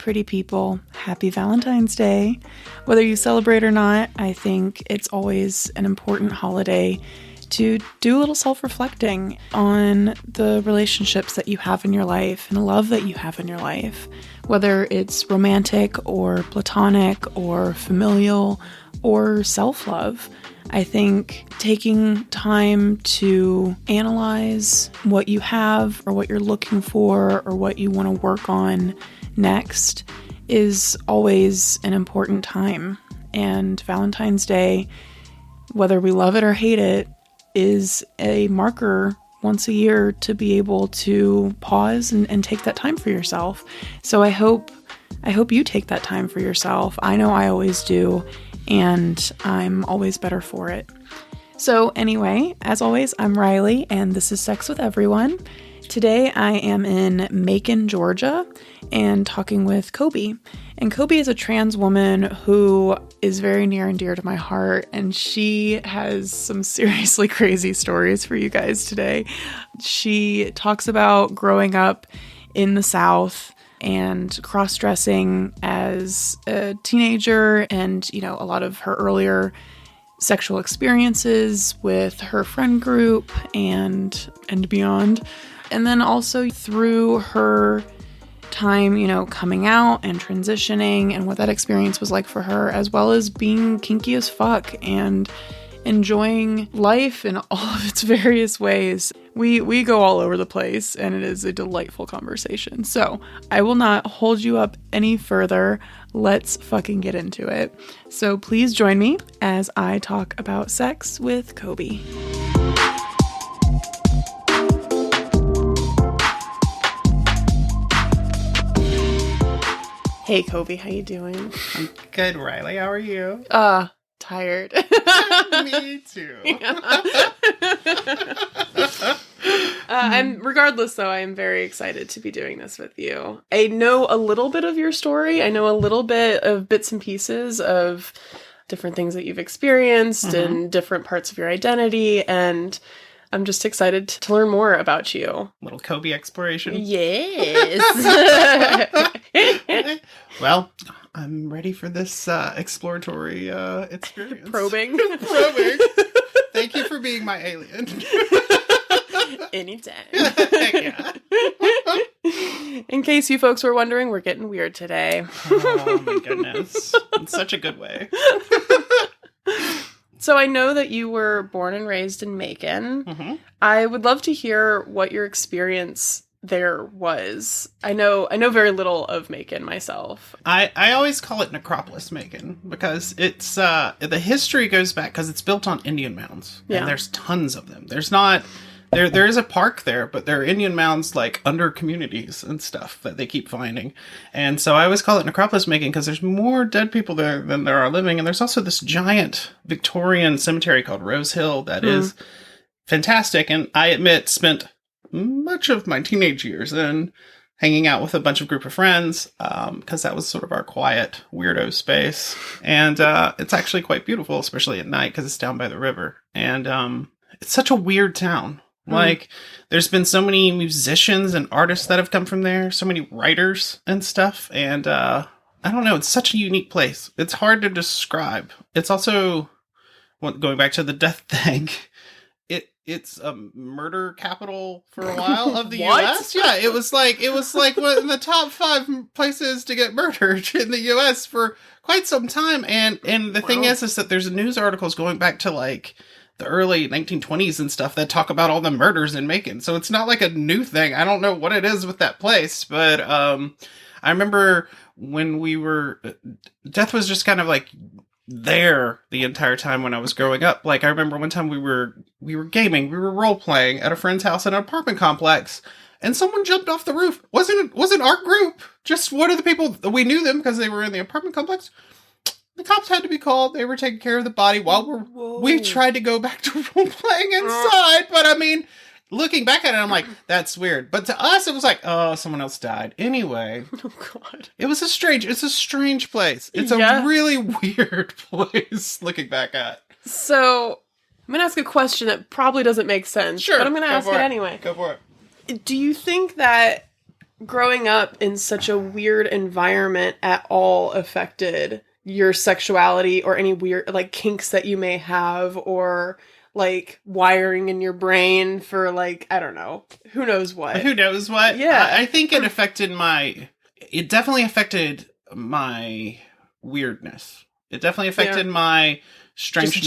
pretty people, happy Valentine's Day. Whether you celebrate or not, I think it's always an important holiday to do a little self-reflecting on the relationships that you have in your life and the love that you have in your life, whether it's romantic or platonic or familial or self-love. I think taking time to analyze what you have or what you're looking for or what you want to work on next is always an important time. And Valentine's Day, whether we love it or hate it, is a marker once a year to be able to pause and take that time for yourself. So I hope you take that time for yourself. I know I always do, and I'm always better for it. So anyway, as always, I'm Riley, and this is Sex with Everyone. Today I am in Macon, Georgia, and talking with Coby. And Coby is a trans woman who is very near and dear to my heart, and she has some seriously crazy stories for you guys today. She talks about growing up in the South and cross-dressing as a teenager and, a lot of her earlier sexual experiences with her friend group and beyond. And then also through her time, coming out and transitioning and what that experience was like for her, as well as being kinky as fuck and enjoying life in all of its various ways. We go all over the place, and it is a delightful conversation. So I will not hold you up any further. Let's fucking get into it. So please join me as I talk about sex with Coby. Hey, Coby, how you doing? I'm good, Riley. How are you? Tired. Me too. Regardless, though, I am very excited to be doing this with you. I know a little bit of your story. I know a little bit of bits and pieces of different things that you've experienced and different parts of your identity, and I'm just excited to learn more about you. Little Coby exploration. Yes. Well, I'm ready for this exploratory experience. Probing. Thank you for being my alien. Anytime. Heck yeah. In case you folks were wondering, we're getting weird today. Oh my goodness. In such a good way. So I know that you were born and raised in Macon. Mm-hmm. I would love to hear what your experience there was. I know very little of Macon myself. I always call it Necropolis Macon because it's the history goes back because it's built on Indian mounds. Yeah. And there's tons of them. There's not there is a park there, but there are Indian mounds like under communities and stuff that they keep finding. And so I always call it Necropolis Macon because there's more dead people there than there are living. And there's also this giant Victorian cemetery called Rose Hill that is fantastic. And I admit spent much of my teenage years in hanging out with a bunch of group of friends because that was sort of our quiet weirdo space. And it's actually quite beautiful, especially at night because it's down by the river. And it's such a weird town. Like, there's been so many musicians and artists that have come from there, so many writers and stuff, and I don't know, it's such a unique place. It's hard to describe. It's also, going back to the death thing, it's a murder capital for a while of the U.S. Yeah, it was like one in the top 5 places to get murdered in the U.S. for quite some time, and the thing is that there's news articles going back to like the early 1920s and stuff that talk about all the murders in Macon. So it's not like a new thing. I don't know what it is with that place, but I remember when death was just kind of like there the entire time when I was growing up. Like I remember one time we were gaming, we were role playing at a friend's house in an apartment complex, and someone jumped off the roof. Wasn't our group, just one of the people. We knew them because they were in the apartment complex. The cops had to be called. They were taking care of the body while we tried to go back to role playing inside. But I mean, looking back at it, I'm like, that's weird. But to us, it was like, oh, someone else died. Anyway. Oh, God. It's a strange place. It's a really weird place looking back at. So, I'm going to ask a question that probably doesn't make sense. Sure. But I'm going to ask it anyway. Go for it. Do you think that growing up in such a weird environment at all affected your sexuality or any weird, like, kinks that you may have, or like wiring in your brain for, like, I don't know, who knows what. Who knows what? Yeah. I think it definitely affected my weirdness. It definitely affected my strangeness.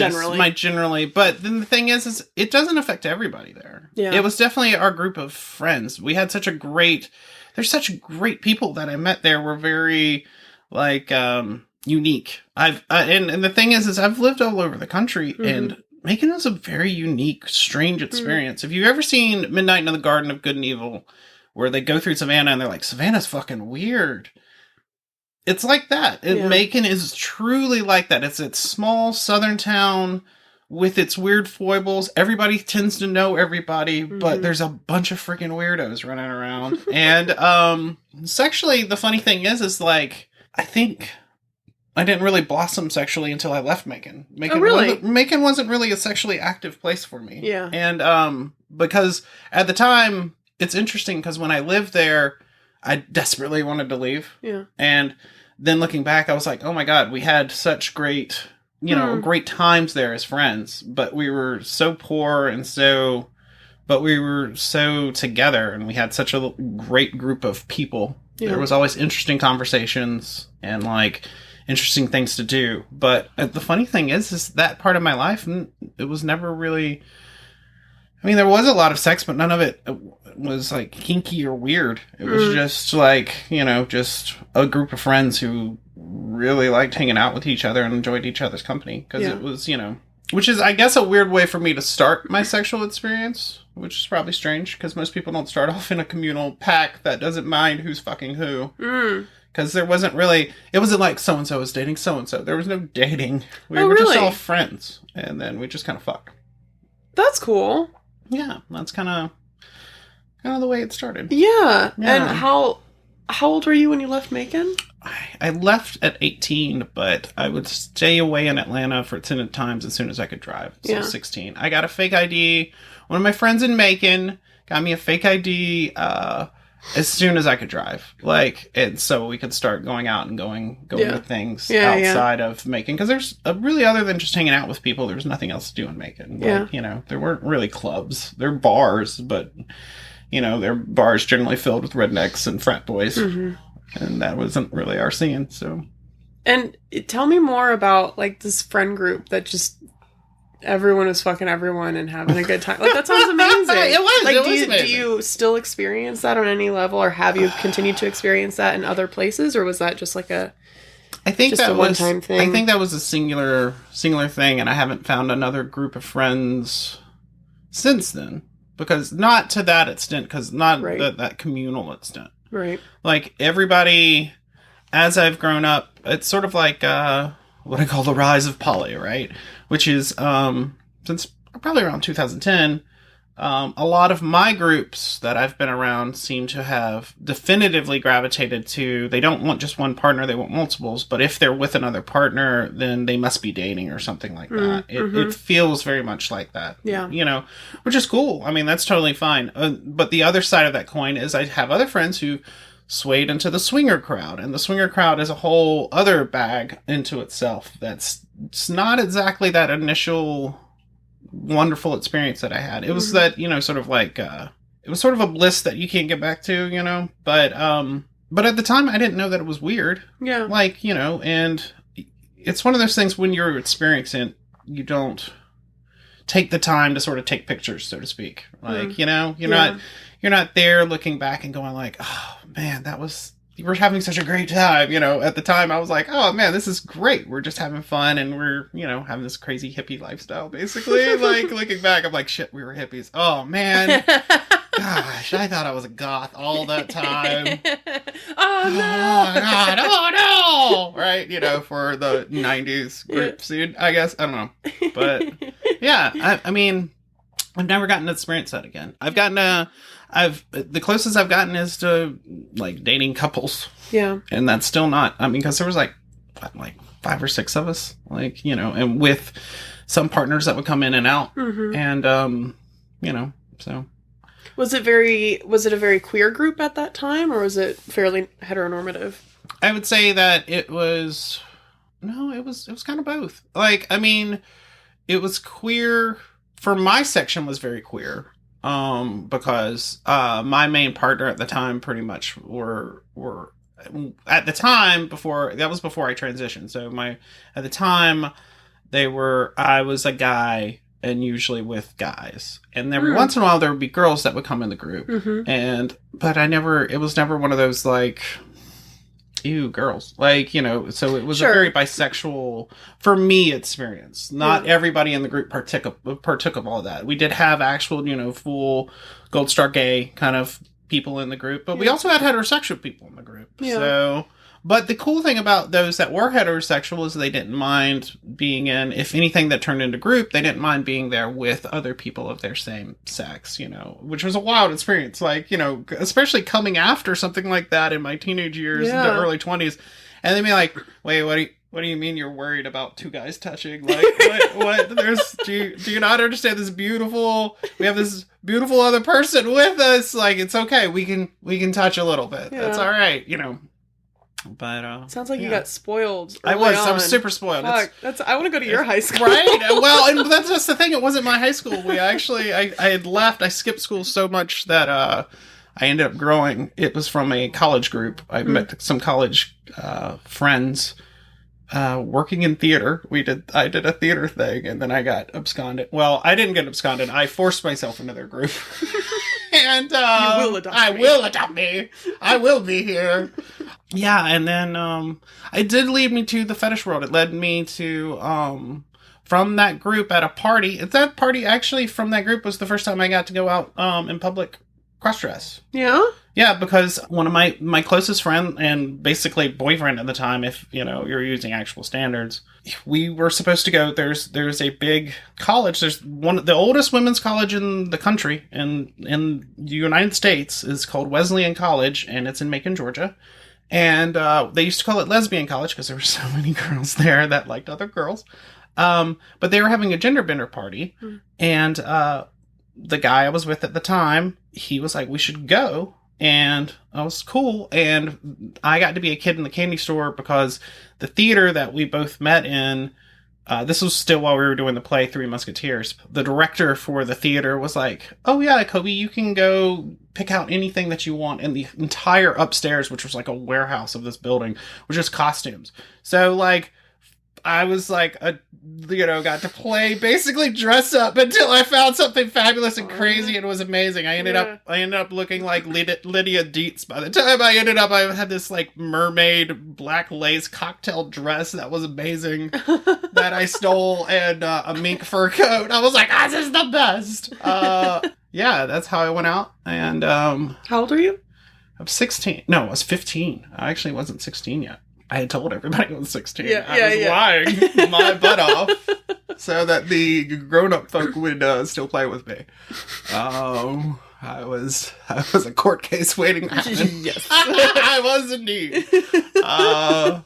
Generally. But then the thing is it doesn't affect everybody there. Yeah. It was definitely our group of friends. We had there's such great people that I met there were very, like, unique. And the thing is I've lived all over the country, and Macon was a very unique, strange experience. Have you ever seen Midnight in the Garden of Good and Evil, where they go through Savannah and they're like, Savannah's fucking weird? It's like that. Macon is truly like that. It's a small southern town with its weird foibles. Everybody tends to know everybody, but there's a bunch of freaking weirdos running around. And sexually, the funny thing is like, I think I didn't really blossom sexually until I left Macon. Macon wasn't really a sexually active place for me. Yeah. And because at the time, it's interesting because when I lived there, I desperately wanted to leave. Yeah. And then looking back, I was like, oh my God, we had such great, great times there as friends, but we were so poor but we were so together, and we had such a great group of people. Yeah. There was always interesting conversations and, like, interesting things to do. But the funny thing is that part of my life, it was never really, I mean, there was a lot of sex, but none of it was, like, kinky or weird. It was just, like, just a group of friends who really liked hanging out with each other and enjoyed each other's company. Because it was, which is, I guess, a weird way for me to start my sexual experience, which is probably strange, because most people don't start off in a communal pack that doesn't mind who's fucking who. Because it wasn't like so-and-so was dating so-and-so. There was no dating. We were just all friends. And then we just kind of fucked. That's cool. Yeah, that's kind of the way it started. Yeah. And how old were you when you left Macon? I left at 18, but I would stay away in Atlanta for extended times as soon as I could drive. So 16. I got a fake ID. One of my friends in Macon got me a fake ID as soon as I could drive. Like, and so we could start going out and going to things outside of Macon. Because there's really, other than just hanging out with people, there's nothing else to do in Macon. Like, there weren't really clubs. There are bars, but, they're bars generally filled with rednecks and frat boys. And that wasn't really our scene, so. And tell me more about, like, this friend group that just everyone was fucking everyone and having a good time. Like, that sounds amazing. It was. Like, amazing. Do you still experience that on any level, or have you continued to experience that in other places, or was that just like a one-time thing? I think that was a singular thing, and I haven't found another group of friends since then. Because not to that extent, because not that communal extent. Right. Like, everybody, as I've grown up, it's sort of like what I call the rise of poly, right? Which is, since probably around 2010, a lot of my groups that I've been around seem to have definitively gravitated to, they don't want just one partner, they want multiples, but if they're with another partner, then they must be dating or something like that. It feels very much like that. Yeah. Which is cool. I mean, that's totally fine. But the other side of that coin is I have other friends who swayed into the swinger crowd, and the swinger crowd is a whole other bag into itself. It's not exactly that initial wonderful experience that I had. It was that, sort of like, it was sort of a bliss that you can't get back to, but at the time I didn't know that it was weird. Yeah. Like, and it's one of those things when you're experiencing it, you don't take the time to sort of take pictures, so to speak. Like, you're not there looking back and going like, oh man, we're having such a great time. At the time I was like, oh man, this is great. We're just having fun, and we're, having this crazy hippie lifestyle, basically. Like, looking back, I'm like, shit, we were hippies. Oh man. Gosh, I thought I was a goth all that time. Oh no. Oh god, oh no. Right, for the 90s group scene, I guess. I don't know. But yeah, I mean, I've never gotten to experience that again. The closest I've gotten is to, like, dating couples. Yeah. And that's still not, because there was like 5 or 6 of us, like, and with some partners that would come in and out. And, so. Was it a very queer group at that time, or was it fairly heteronormative? I would say that it was kind of both. Like, I mean, it was queer for my section was very queer. Because my main partner at the time pretty much were at the time before I transitioned. So at the time I was a guy and usually with guys. And every once in a while there would be girls that would come in the group. Mm-hmm. But it was never one of those like, ew, girls. Like, so it was a very bisexual, for me, experience. Not everybody in the group partook of all that. We did have actual, full Gold Star gay kind of people in the group, but we also had heterosexual people in the group. Yeah. So, but the cool thing about those that were heterosexual is they didn't mind being in, if anything that turned into group, they didn't mind being there with other people of their same sex, which was a wild experience. Like, especially coming after something like that in my teenage years, in the early 20s. And they'd be like, wait, what do you mean you're worried about two guys touching? Like, what? Do you not understand this we have this beautiful other person with us. Like, it's okay. We can touch a little bit. Yeah. That's all right, But sounds like you got spoiled. I was super spoiled. Fuck, I want to go to your high school. Right? Well, and that's just the thing. It wasn't my high school. We actually, I had left. I skipped school so much that I ended up growing. It was from a college group. I met some college friends working in theater. I did a theater thing, and then I got absconded. Well, I didn't get absconded. I forced myself into their group. And you will adopt me. will adopt me. I will be here. Yeah, and then it did lead me to the fetish world. It led me to from that group at a party. That party actually from that group was the first time I got to go out in public cross-dress. Yeah? Yeah, because one of my closest friend and basically boyfriend at the time, if you're using actual standards, we were supposed to go. There's a big college. There's the oldest women's college in the country, in the United States, is called Wesleyan College, and it's in Macon, Georgia. And they used to call it lesbian college because there were so many girls there that liked other girls. But they were having a gender bender party, and the guy I was with at the time, he was like, "We should go." And I was cool. And I got to be a kid in the candy store because the theater that we both met in, this was still while we were doing the play Three Musketeers. The director for the theater was like, "Oh yeah, Coby, you can go pick out anything that you want in the entire upstairs," which was like a warehouse of this building, was just costumes. So like, I was like got to play, basically dress up until I found something fabulous and crazy, and it was amazing. I ended up looking like Lydia Dietz by the time I had this like mermaid black lace cocktail dress that was amazing that I stole, and a mink fur coat. I was like, this is the best. Yeah, that's how I went out. And how old are you? I'm 16. No, I was 15. I actually wasn't 16 yet. I had told everybody I was 16. I was lying my butt off so that the grown-up folk would still play with me. I was a court case waiting to happen. Yes. I was indeed. I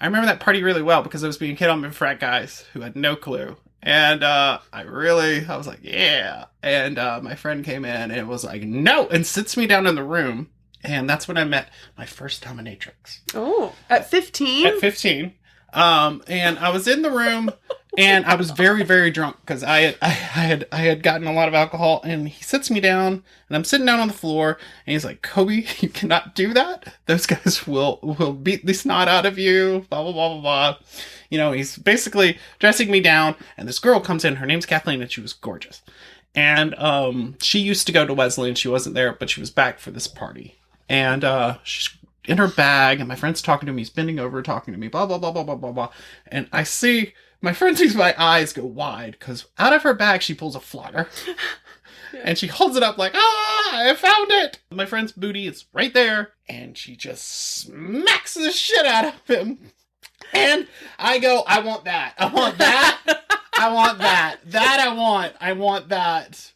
remember that party really well because I was being hit on by frat guys who had no clue. And I was like, yeah. And my friend came in and was like, no, and sits me down in the room. And that's when I met my first dominatrix. Oh, at 15? At 15. And I was in the room, and I was very, very drunk because I had gotten a lot of alcohol. And he sits me down, and I'm sitting down on the floor, and he's like, "Coby, you cannot do that. Those guys will beat the snot out of you." Blah blah blah blah blah. He's basically dressing me down, and this girl comes in. Her name's Kathleen, and she was gorgeous. And she used to go to Wesleyan. She wasn't there, but she was back for this party. And she's in her bag, and my friend's talking to me. He's bending over, talking to me, blah, blah, blah, blah, blah, blah, blah. And I see, my friend sees my eyes go wide, because out of her bag, she pulls a flogger. Yeah. And she holds it up like, I found it! My friend's booty is right there, and she just smacks the shit out of him. And I go, I want that. I want that. I want that. That I want. I want that.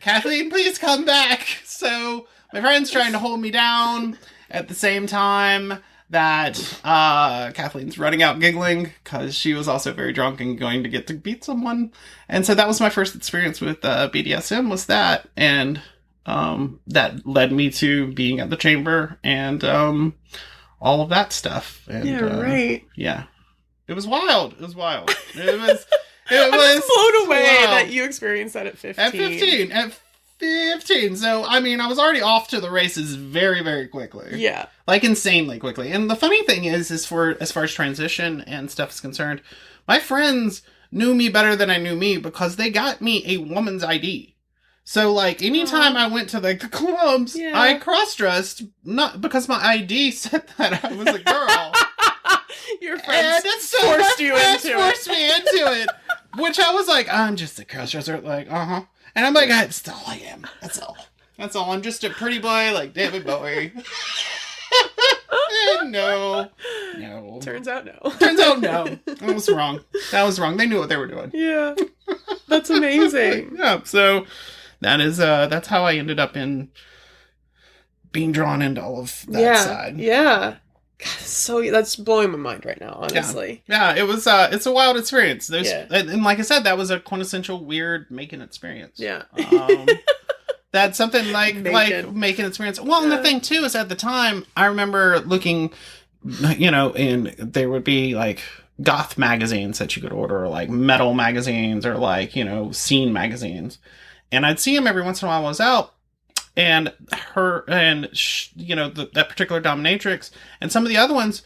Kathleen, please come back. So my friend's trying to hold me down at the same time that Kathleen's running out giggling because she was also very drunk and going to get to beat someone. And so that was my first experience with BDSM, was that. And that led me to being at the chamber and all of that stuff. And, right. Yeah. It was wild. It was wild. It was. I'm just blown away that you experienced that at 15. At 15. So, I mean, I was already off to the races very, very quickly. Yeah. Like, insanely quickly. And the funny thing is for as far as transition and stuff is concerned, my friends knew me better than I knew me because they got me a woman's ID. So, like, anytime I went to, like, the clubs, I cross-dressed, not because my ID said that I was a girl. Your friends forced me into it. Which I was like, I'm just a cross-dresser. Like, And I'm like, that's all I am. That's all. That's all. I'm just a pretty boy like David Bowie. No. Turns out no. That was wrong. They knew what they were doing. Yeah. That's amazing. Yeah. So that's how I ended up in being drawn into all of that side. Yeah. God, so that's blowing my mind right now, honestly. Yeah, it was it's a wild experience. And like I said, that was a quintessential weird Macon experience. Yeah. That's something like Macon experience. Well, and the thing too is at the time I remember looking, and there would be like goth magazines that you could order, or like metal magazines, or like, scene magazines. And I'd see them every once in a while when I was out. And that particular dominatrix and some of the other ones,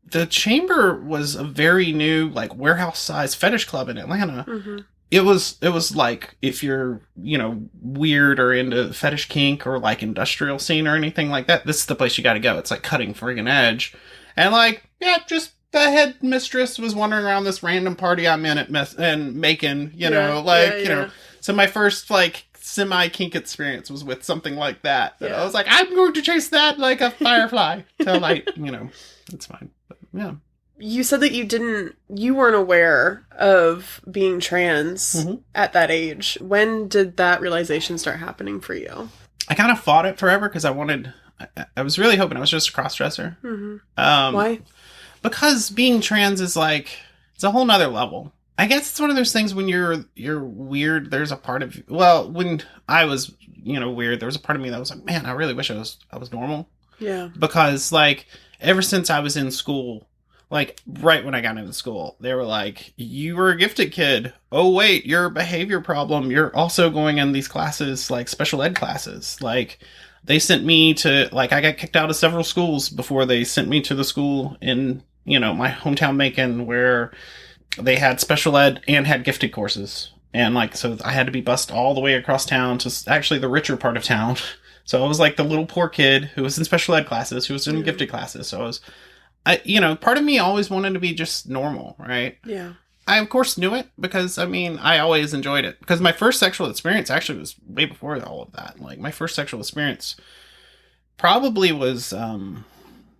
the chamber was a very new, like, warehouse size fetish club in Atlanta. Mm-hmm. It was like, if you're, weird or into fetish kink or like industrial scene or anything like that, this is the place you got to go. It's like cutting friggin' edge. And like, just the head mistress was wandering around this random party I'm in and Macon, so my first like semi-kink experience was with something like that. I was like, I'm going to chase that like a firefly till it's fine. But, yeah. You said that you weren't aware of being trans at that age. When did that realization start happening for you? I kind of fought it forever because I was really hoping I was just a cross-dresser. Mm-hmm. Why? Because being trans is like, it's a whole nother level. I guess it's one of those things when you're weird, there's a part of you. Well, when I was, weird, there was a part of me that was like, man, I really wish I was normal. Yeah. Because like ever since I was in school, like right when I got into school, they were like, you were a gifted kid. Oh wait, you're a behavior problem. You're also going in these classes, like special ed classes. Like they sent me to, like, I got kicked out of several schools before they sent me to the school in, my hometown Macon, where they had special ed and had gifted courses. And like, so I had to be bused all the way across town to actually the richer part of town. So I was like the little poor kid who was in special ed classes, who was in gifted classes. So part of me always wanted to be just normal, right? Yeah. I of course knew it because I always enjoyed it, because my first sexual experience actually was way before all of that. Like my first sexual experience probably was,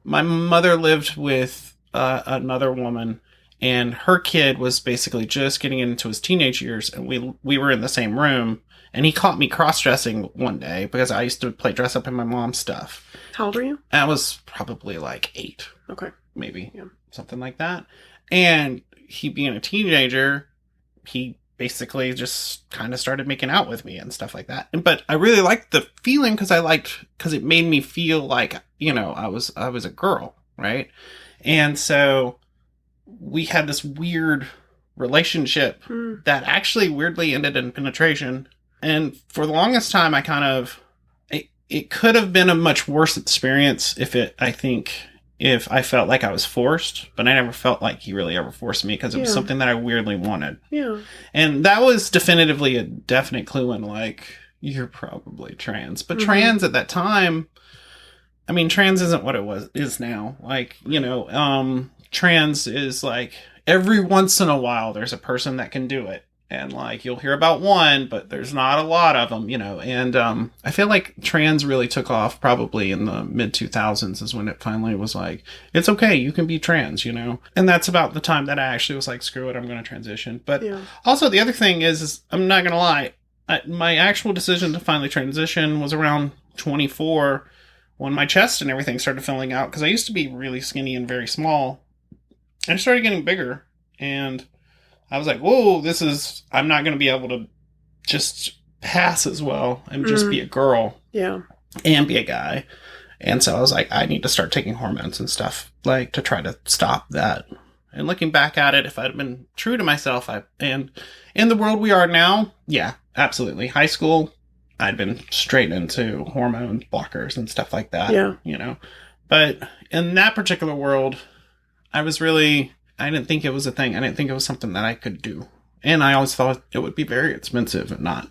my mother lived with another woman, and her kid was basically just getting into his teenage years, and we were in the same room, and he caught me cross-dressing one day because I used to play dress up in my mom's stuff. How old were you? I was probably like 8. Okay. Maybe. Yeah. Something like that. And he, being a teenager, he basically just kind of started making out with me and stuff like that. But I really liked the feeling because it made me feel like, I was a girl, right? And so we had this weird relationship that actually weirdly ended in penetration. And for the longest time, it could have been a much worse experience if I felt like I was forced, but I never felt like he really ever forced me, because it was something that I weirdly wanted. Yeah. And that was definitively a definite clue in like, you're probably trans. But trans at that time, I mean, trans isn't what it is now. Like, trans is like every once in a while there's a person that can do it. And like, you'll hear about one, but there's not a lot of them, and I feel like trans really took off probably in the mid 2000s is when it finally was like, it's okay, you can be trans, and that's about the time that I actually was like, screw it, I'm going to transition. But also the other thing is I'm not going to lie, my actual decision to finally transition was around 24, when my chest and everything started filling out, because I used to be really skinny and very small, and I started getting bigger, and I was like, whoa, I'm not going to be able to just pass as well and just be a girl. Yeah. and be a guy. And so I was like, I need to start taking hormones and stuff, like, to try to stop that. And looking back at it, if I'd been true to myself, and in the world we are now, yeah, absolutely. High school, I'd been straight into hormone blockers and stuff like that. Yeah. You know, but in that particular world, I didn't think it was a thing. I didn't think it was something that I could do. And I always thought it would be very expensive and not,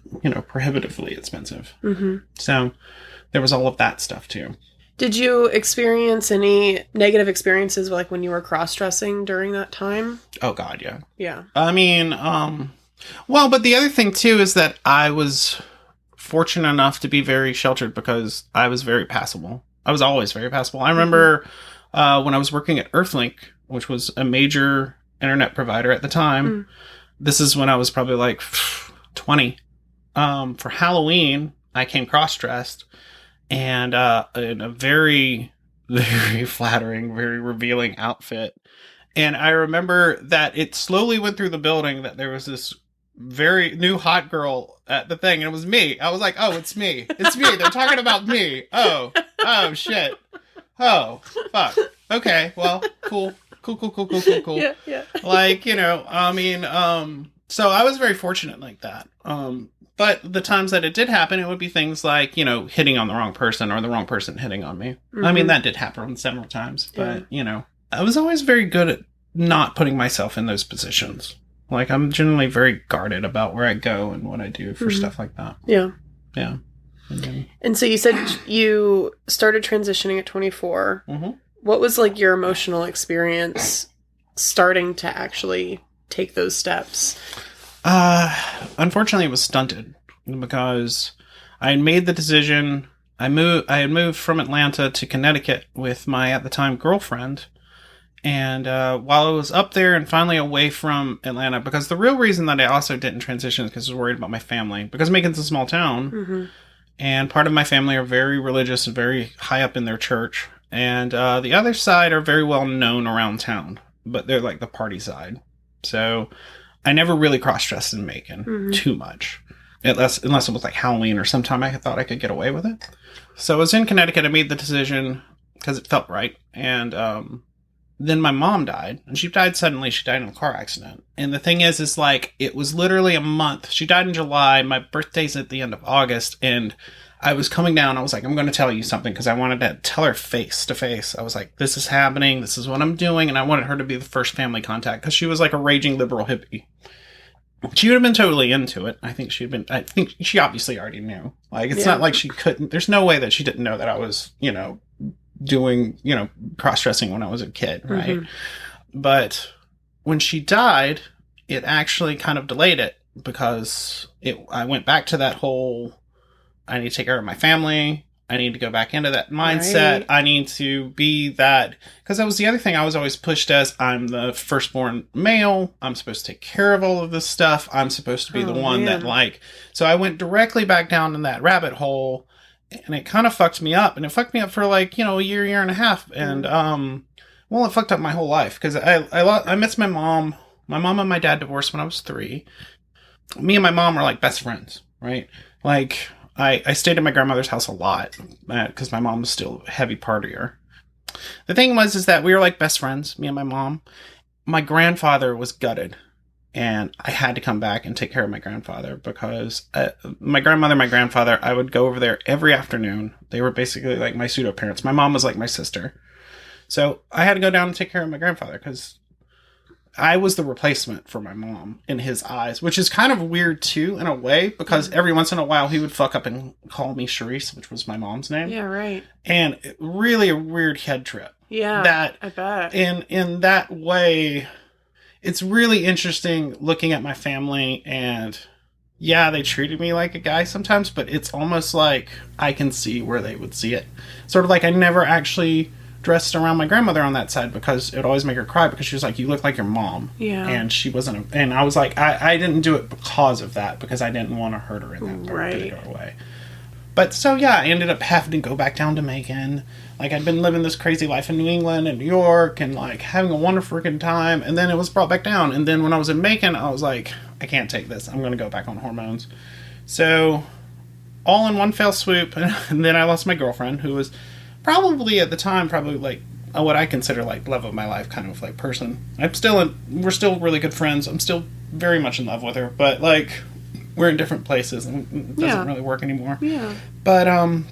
prohibitively expensive. Mm-hmm. So there was all of that stuff too. Did you experience any negative experiences, like when you were cross-dressing during that time? Oh, God, yeah. Yeah. I mean, well, but the other thing, too, is that I was fortunate enough to be very sheltered because I was very passable. I was always very passable. I remember when I was working at Earthlink, which was a major internet provider at the time. This is when I was probably like 20. For Halloween, I came cross-dressed. And in a very, very flattering, very revealing outfit. And I remember that it slowly went through the building that there was this very new hot girl at the thing. And it was me. I was like, oh, it's me. It's me. They're talking about me. Oh, shit. Oh, fuck. Okay, well, cool. Yeah, yeah. Like, so I was very fortunate like that. But the times that it did happen, it would be things like, hitting on the wrong person or the wrong person hitting on me. Mm-hmm. I mean, that did happen several times. But, I was always very good at not putting myself in those positions. Like, I'm generally very guarded about where I go and what I do for stuff like that. Yeah. Yeah. And so you said you started transitioning at 24. Mm-hmm. What was, like, your emotional experience starting to actually take those steps? Unfortunately, it was stunted because I had made the decision. I had moved from Atlanta to Connecticut with my, at the time, girlfriend. And while I was up there and finally away from Atlanta, because the real reason that I also didn't transition is because I was worried about my family. Because Macon's a small town, and part of my family are very religious and very high up in their church. And the other side are very well known around town, but they're like the party side. So I never really cross-dressed in Macon too much. Unless it was like Halloween or sometime I thought I could get away with it. So I was in Connecticut. I made the decision because it felt right. And then my mom died. And she died suddenly. She died in a car accident. And the thing is like, it was literally a month. She died in July. My birthday's at the end of August. And I was coming down. I was like, I'm going to tell you something because I wanted to tell her face to face. I was like, this is happening. This is what I'm doing. And I wanted her to be the first family contact because she was like a raging liberal hippie. She would have been totally into it. I think she obviously already knew. Like, it's not like she couldn't. There's no way that she didn't know that I was, doing, cross-dressing when I was a kid, right? But when she died, it actually kind of delayed it because I went back to that whole, I need to take care of my family. I need to go back into that mindset. Right. I need to be that. Because that was the other thing I was always pushed as. I'm the firstborn male. I'm supposed to take care of all of this stuff. I'm supposed to be the one that, like... So I went directly back down in that rabbit hole. And it kind of fucked me up. And it fucked me up for like, a year and a half. And, well, it fucked up my whole life. Because I missed my mom. My mom and my dad divorced when I was 3. Me and my mom were like best friends, right? Like... I stayed at my grandmother's house a lot because my mom was still a heavy partier. The thing is that we were like best friends, me and my mom. My grandfather was gutted, and I had to come back and take care of my grandfather because my grandmother and my grandfather, I would go over there every afternoon. They were basically like my pseudo-parents. My mom was like my sister. So I had to go down and take care of my grandfather because I was the replacement for my mom in his eyes, which is kind of weird too, in a way, because every once in a while he would fuck up and call me Charisse, which was my mom's name. Yeah, right. And really a weird head trip. Yeah, I bet. In that way, it's really interesting looking at my family and, yeah, they treated me like a guy sometimes, but it's almost like I can see where they would see it. Sort of like I never actually dressed around my grandmother on that side because it would always make her cry because she was like, you look like your mom. Yeah. And she wasn't, and I was like, I didn't do it because of that, because I didn't want to hurt her in that particular way. But so, yeah, I ended up having to go back down to Macon. Like, I'd been living this crazy life in New England and New York and, like, having a wonderful freaking time. And then it was brought back down. And then when I was in Macon, I was like, I can't take this. I'm going to go back on hormones. So all in one fell swoop. And then I lost my girlfriend, who was probably at the time, like what I consider like love of my life kind of like person. We're still really good friends. I'm still very much in love with her, but like we're in different places and it doesn't really work anymore. Yeah. But,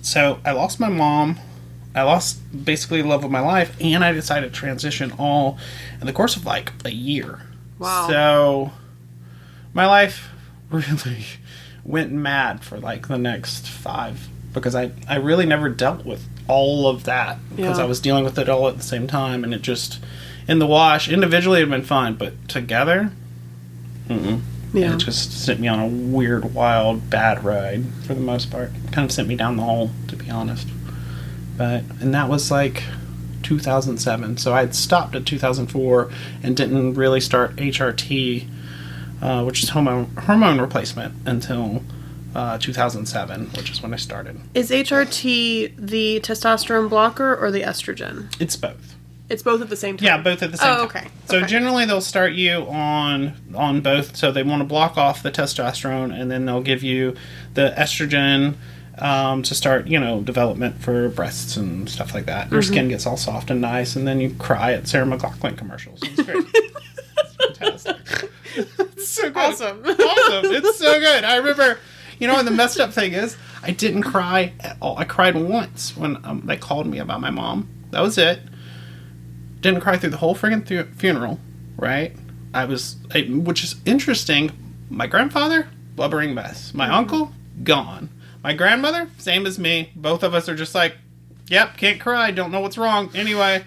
so I lost my mom. I lost basically the love of my life, and I decided to transition all in the course of like a year. Wow. So my life really went mad for like the next 5, because I really never dealt with all of that, because I was dealing with it all at the same time, and it just, in the wash, individually it had been fine, but together, yeah. It just sent me on a weird, wild, bad ride for the most part. Kind of sent me down the hole, to be honest. And that was like 2007. So I had stopped at 2004 and didn't really start HRT, which is hormone replacement, until 2007, which is when I started. Is HRT the testosterone blocker or the estrogen? It's both. It's both at the same time? Yeah, both at the same time. Okay. So generally they'll start you on both. So they want to block off the testosterone, and then they'll give you the estrogen to start, development for breasts and stuff like that. Your skin gets all soft and nice, and then you cry at Sarah McLachlan commercials. It's great. It's fantastic. It's so good. Awesome. It's so good. I remember, and the messed up thing is, I didn't cry at all. I cried once when they called me about my mom. That was it. Didn't cry through the whole friggin' funeral, right? Which is interesting. My grandfather, blubbering mess. My uncle, gone. My grandmother, same as me. Both of us are just like, yep, can't cry, don't know what's wrong. Anyway,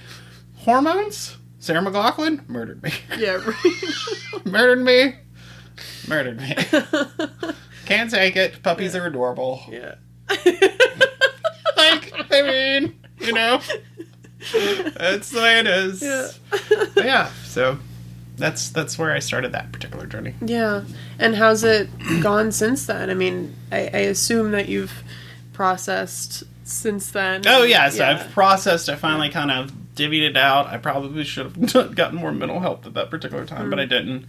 hormones, Sarah McLachlan, murdered me. Yeah, right. Murdered me. Can't take it. Puppies are adorable. Yeah. That's the way it is. Yeah. So that's where I started that particular journey. Yeah. And how's it gone since then? I mean, I assume that you've processed since then. Oh, yeah. So I've processed. I finally kind of divvied it out. I probably should have gotten more mental help at that particular time, but I didn't.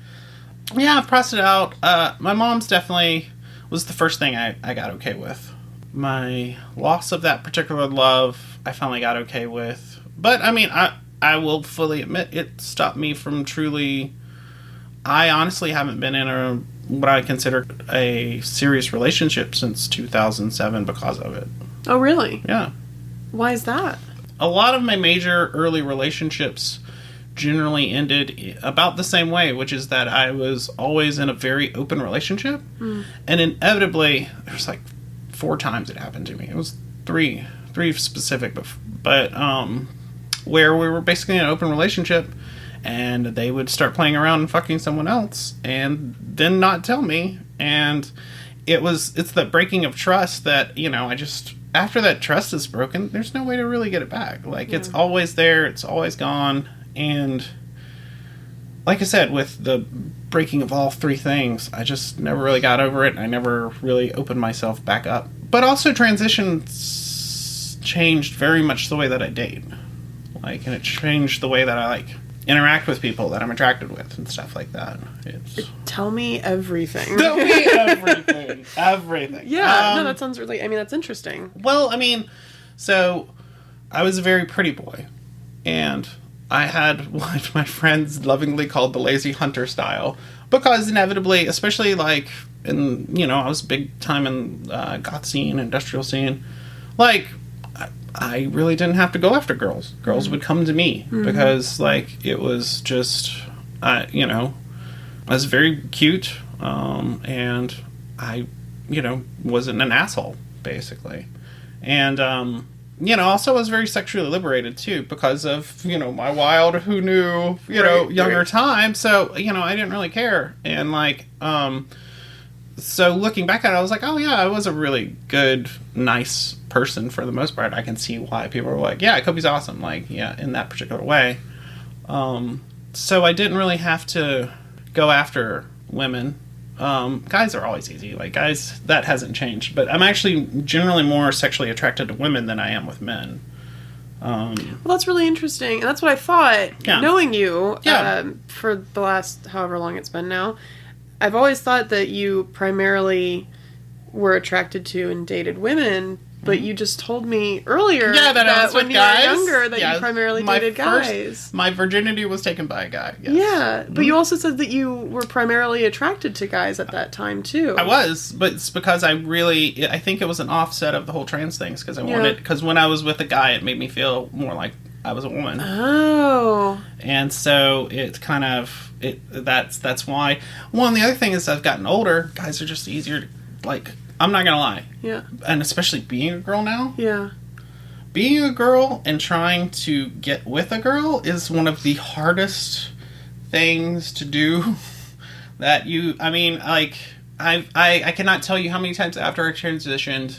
Yeah, I've processed it out. My mom's definitely was the first thing I got okay with. My loss of that particular love, I finally got okay with. But, I mean, I will fully admit it stopped me from truly... I honestly haven't been in what I consider a serious relationship since 2007 because of it. Oh, really? Yeah. Why is that? A lot of my major early relationships generally ended about the same way, which is that I was always in a very open relationship. And inevitably, there's like 4 times it happened to me. It was three specific, but where we were basically in an open relationship, and they would start playing around and fucking someone else, and then not tell me. And it's the breaking of trust that, after that trust is broken, there's no way to really get it back. Like, it's always there, it's always gone. And like I said, with the breaking of all 3 things, I just never really got over it, and I never really opened myself back up. But also, transitions changed very much the way that I date. And it changed the way that I, interact with people that I'm attracted with and stuff like that. Tell me everything. Tell me everything. Everything. Yeah, no, that sounds really, that's interesting. Well, so I was a very pretty boy, and I had what my friends lovingly called the lazy hunter style, because inevitably, especially in, I was big time in goth scene, industrial scene, I really didn't have to go after girls. Girls would come to me because, it was just, I was very cute, and I, wasn't an asshole, basically. And, also I was very sexually liberated, too, because of, my wild, who knew, younger time. So, I didn't really care. And, so looking back at it, I was like, oh, yeah, I was a really good, nice person for the most part. I can see why people were like, yeah, Coby's awesome. In that particular way. So I didn't really have to go after women. Guys are always easy. Guys, that hasn't changed. But I'm actually generally more sexually attracted to women than I am with men. Well, that's really interesting. And that's what I thought, knowing you for the last however long it's been now. I've always thought that you primarily were attracted to and dated women, but you just told me earlier that I was when with you guys. were younger that you primarily dated guys. My virginity was taken by a guy. Yes. Yeah, but you also said that you were primarily attracted to guys at that time too. I was, but it's because I think it was an offset of the whole trans things because when I was with a guy, it made me feel more like I was a woman. Oh. And so it's kind of that's why. Well, and the other thing is I've gotten older, guys are just easier to, like, I'm not gonna lie. Yeah. And especially being a girl now. Yeah. Being a girl and trying to get with a girl is one of the hardest things to do. I cannot tell you how many times after I transitioned,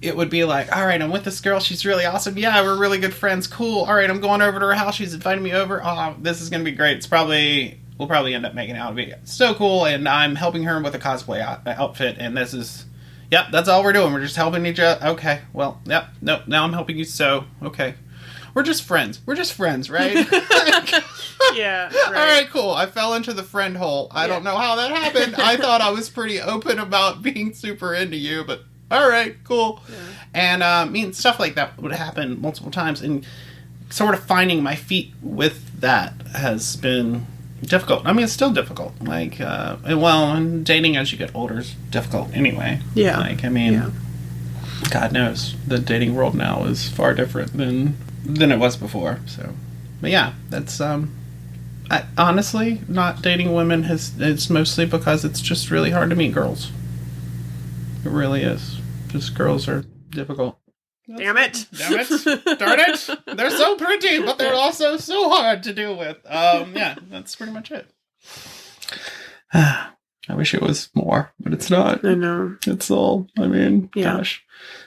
it would be like, all right, I'm with this girl. She's really awesome. Yeah, we're really good friends. Cool. All right, I'm going over to her house. She's inviting me over. Oh, this is going to be great. We'll probably end up making out. It'll be so cool. And I'm helping her with a cosplay outfit. And this is, yep, that's all we're doing. We're just helping each other. Okay, well, yep, nope, now I'm helping you. So, okay. We're just friends. We're just friends, right? Yeah. Right. All right, cool. I fell into the friend hole. I don't know how that happened. I thought I was pretty open about being super into you, but all right, cool. Yeah. And stuff like that would happen multiple times, and sort of finding my feet with that has been difficult. I mean, it's still difficult. Like, and dating as you get older is difficult anyway. Yeah. Like, I mean, God knows the dating world now is far different than it was before. So, but yeah, that's honestly, not dating women it's mostly because it's just really hard to meet girls. It really is. Just girls are difficult. Damn it. Darn it. They're so pretty, but they're also so hard to deal with. Yeah, that's pretty much it. I wish it was more, but it's not. I know. It's all, gosh.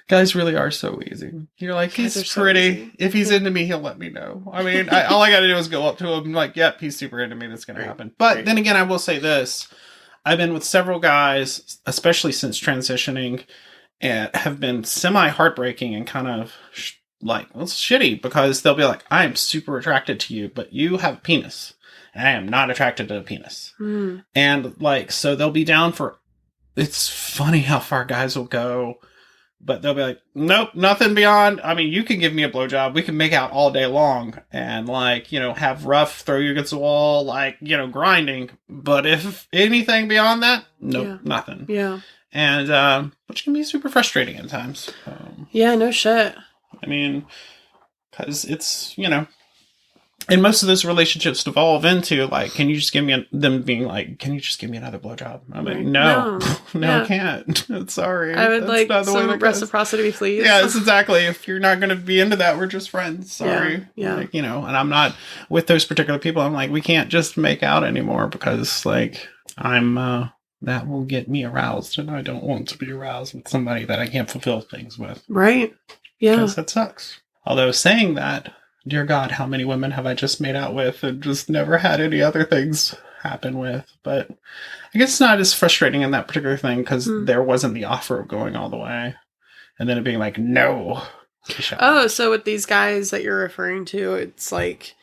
Guys really are so easy. You're like, he's pretty. So if he's into me, he'll let me know. I mean, all I gotta do is go up to him and like, yep, he's super into me. That's gonna happen. But then again, I will say this. I've been with several guys, especially since transitioning, and have been semi-heartbreaking and kind of it's shitty because they'll be like, I am super attracted to you, but you have a penis. And I am not attracted to a penis. Mm. And so they'll be down for, it's funny how far guys will go, but they'll be like, nope, nothing beyond. I mean, you can give me a blowjob. We can make out all day long and have rough, throw you against the wall, grinding. But if anything beyond that, nope, nothing. Yeah. And, which can be super frustrating at times. Yeah, no shit. I mean, because it's, and most of those relationships devolve into, can you just give me, them being like, can you just give me another blowjob? I'm like, no, I can't. Sorry. I would like some reciprocity, please. Yeah, that's exactly. If you're not going to be into that, we're just friends. Sorry. Yeah. And I'm not with those particular people. I'm like, we can't just make out anymore because, I'm, that will get me aroused, and I don't want to be aroused with somebody that I can't fulfill things with. Right. Yeah. Because that sucks. Although saying that, dear God, how many women have I just made out with and just never had any other things happen with? But I guess it's not as frustrating in that particular thing because there wasn't the offer of going all the way. And then it being like, no. Oh, so with these guys that you're referring to, it's like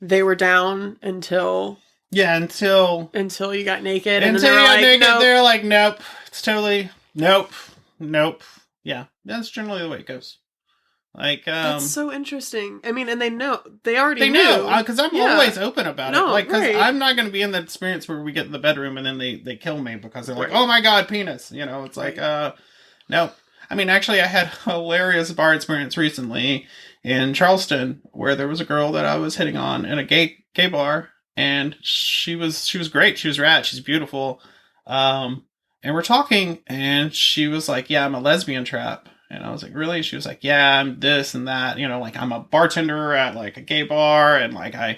they were down until... Yeah, until you got naked. And until you got naked, nope. They're like, nope. It's totally, nope. Yeah, that's generally the way it goes. That's so interesting. I mean, and they already knew. Know. Because I'm always open about it. Because right. I'm not going to be in that experience where we get in the bedroom and then they kill me because they're like, oh my God, penis. It's like, no. I mean, actually, I had a hilarious bar experience recently in Charleston where there was a girl that I was hitting on in a gay bar. And she was great. She was rad. She's beautiful. And we're talking and she was like, yeah, I'm a lesbian trap. And I was like, really? She was like, yeah, I'm this and that. I'm a bartender at a gay bar. And I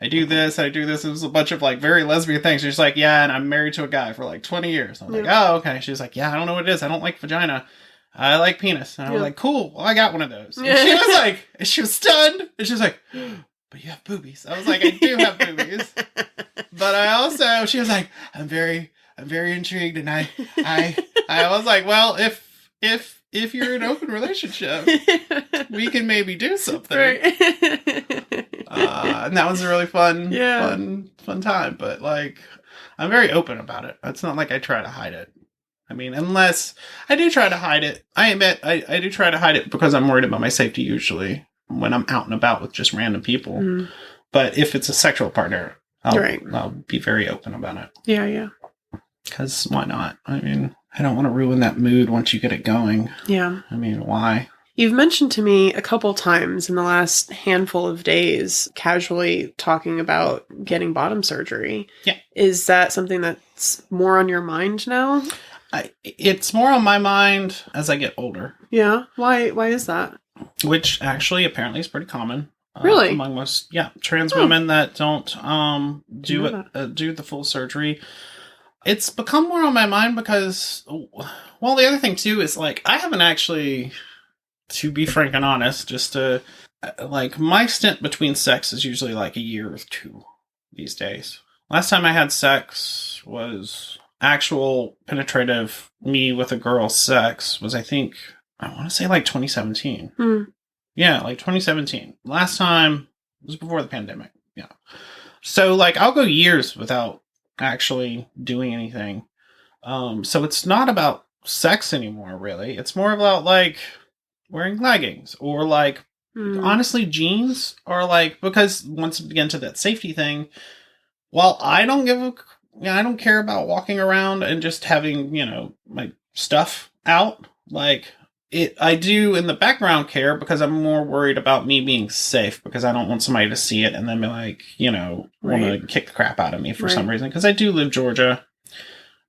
do this, I do this. It was a bunch of very lesbian things. She's like, yeah, and I'm married to a guy for 20 years. I was like, oh, okay. She was like, yeah, I don't know what it is. I don't like vagina. I like penis. And I was like, cool. Well, I got one of those. And she was like, she was stunned. And she was like, but you have boobies. I was like, I do have boobies. But she was like, I'm very intrigued. And I was like, well, if you're in an open relationship, we can maybe do something. Right. And that was a really fun time. But I'm very open about it. It's not like I try to hide it. I mean, unless I do try to hide it. I admit I do try to hide it because I'm worried about my safety usually when I'm out and about with just random people. Mm. But if it's a sexual partner, I'll be very open about it. Yeah. Because why not? I mean, I don't want to ruin that mood once you get it going. Yeah. I mean, why? You've mentioned to me a couple times in the last handful of days, casually talking about getting bottom surgery. Yeah. Is that something that's more on your mind now? It's more on my mind as I get older. Yeah. Why is that? Which actually apparently is pretty common. Really? Among most, trans women that don't do the full surgery. It's become more on my mind because, well, the other thing too is like, I haven't actually, to be frank and honest, just to, like, my stint between sex is usually like a year or two these days. Last time I had sex was actual penetrative me with a girl sex was, I want to say like 2017. Yeah, like 2017. Last time was before the pandemic. Yeah. So like, I'll go years without actually doing anything. So it's not about sex anymore, really. It's more about like wearing leggings or like honestly jeans, or like, because once we get into that safety thing, while I don't I don't care about walking around and just having, my stuff out. Like I do in the background care because I'm more worried about me being safe, because I don't want somebody to see it and then be like, want to kick the crap out of me for some reason. Because I do live Georgia.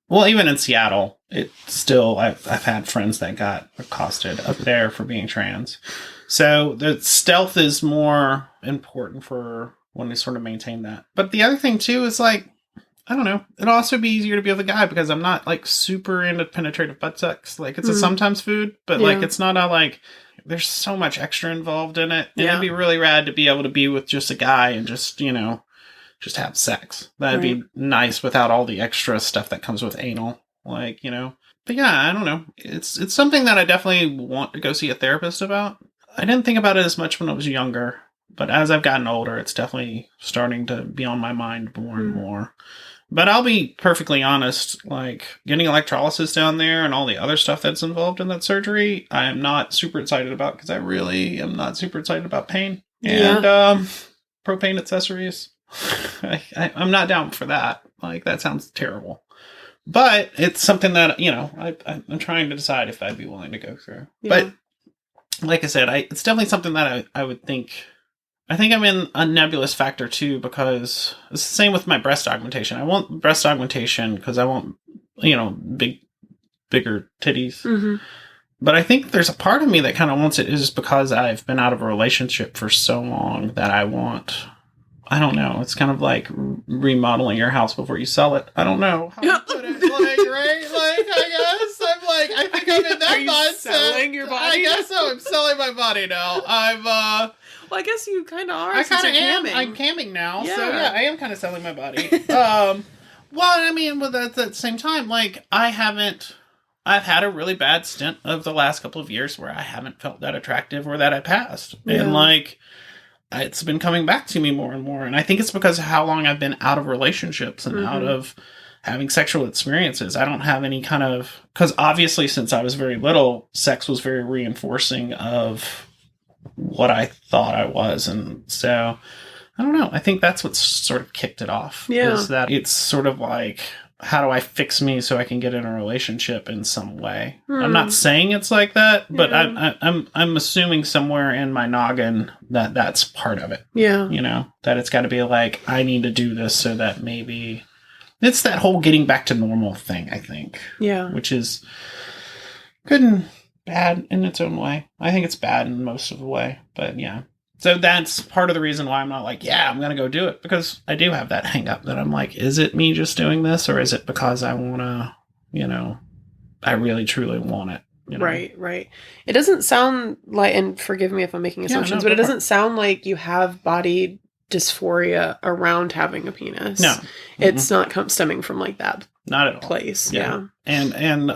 Well, even in Seattle, I've had friends that got accosted up there for being trans. So the stealth is more important for when we sort of maintain that. But the other thing too is like, I don't know. It'll also be easier to be with a guy because I'm not like super into penetrative butt sex. Like it's a sometimes food, but like it's not a like, there's so much extra involved in it. And it'd be really rad to be able to be with just a guy and just, just have sex. That'd be nice without all the extra stuff that comes with anal. Like, but yeah, I don't know. It's something that I definitely want to go see a therapist about. I didn't think about it as much when I was younger, but as I've gotten older, it's definitely starting to be on my mind more and more. But I'll be perfectly honest, like, getting electrolysis down there and all the other stuff that's involved in that surgery, I am not super excited about, because I really am not super excited about pain. And propane accessories. I'm not down for that. Like, that sounds terrible. But it's something that, I'm trying to decide if I'd be willing to go through. Yeah. But, like I said, it's definitely something that I would think... I think I'm in a nebulous factor too, because it's the same with my breast augmentation. I want breast augmentation because I want, bigger titties. Mm-hmm. But I think there's a part of me that kind of wants it is because I've been out of a relationship for so long that I don't know. It's kind of like remodeling your house before you sell it. I don't know how to put it. Like, right? Like, I think I'm in that Are you mindset. selling your body? I guess so. I'm selling my body now. Well, I guess you kind of are. I kind of am. I'm camming now, so yeah, I am kind of selling my body. Well, I mean, but at the same time, like, I've had a really bad stint of the last couple of years where I haven't felt that attractive or that I passed, and like, it's been coming back to me more and more, and I think it's because of how long I've been out of relationships and out of having sexual experiences. I don't have any kind of, because obviously since I was very little, sex was very reinforcing of what I thought I was. And so, I don't know. I think that's what sort of kicked it off. Yeah. Is that it's sort of like, how do I fix me so I can get in a relationship in some way? I'm not saying it's like that, but I'm assuming somewhere in my noggin that that's part of it. Yeah. That it's got to be like, I need to do this so that maybe it's that whole getting back to normal thing, I think. Yeah. Which is good and bad in its own way. I think it's bad in most of the way, but yeah. So that's part of the reason why I'm not like, yeah, I'm going to go do it, because I do have that hang up that I'm like, is it me just doing this, or is it because I want to, I really truly want it? Right. It doesn't sound like, and forgive me if I'm making assumptions, but it doesn't sound like you have body dysphoria around having a penis. No. It's not stemming from like that. Not at all. Place. Yeah. And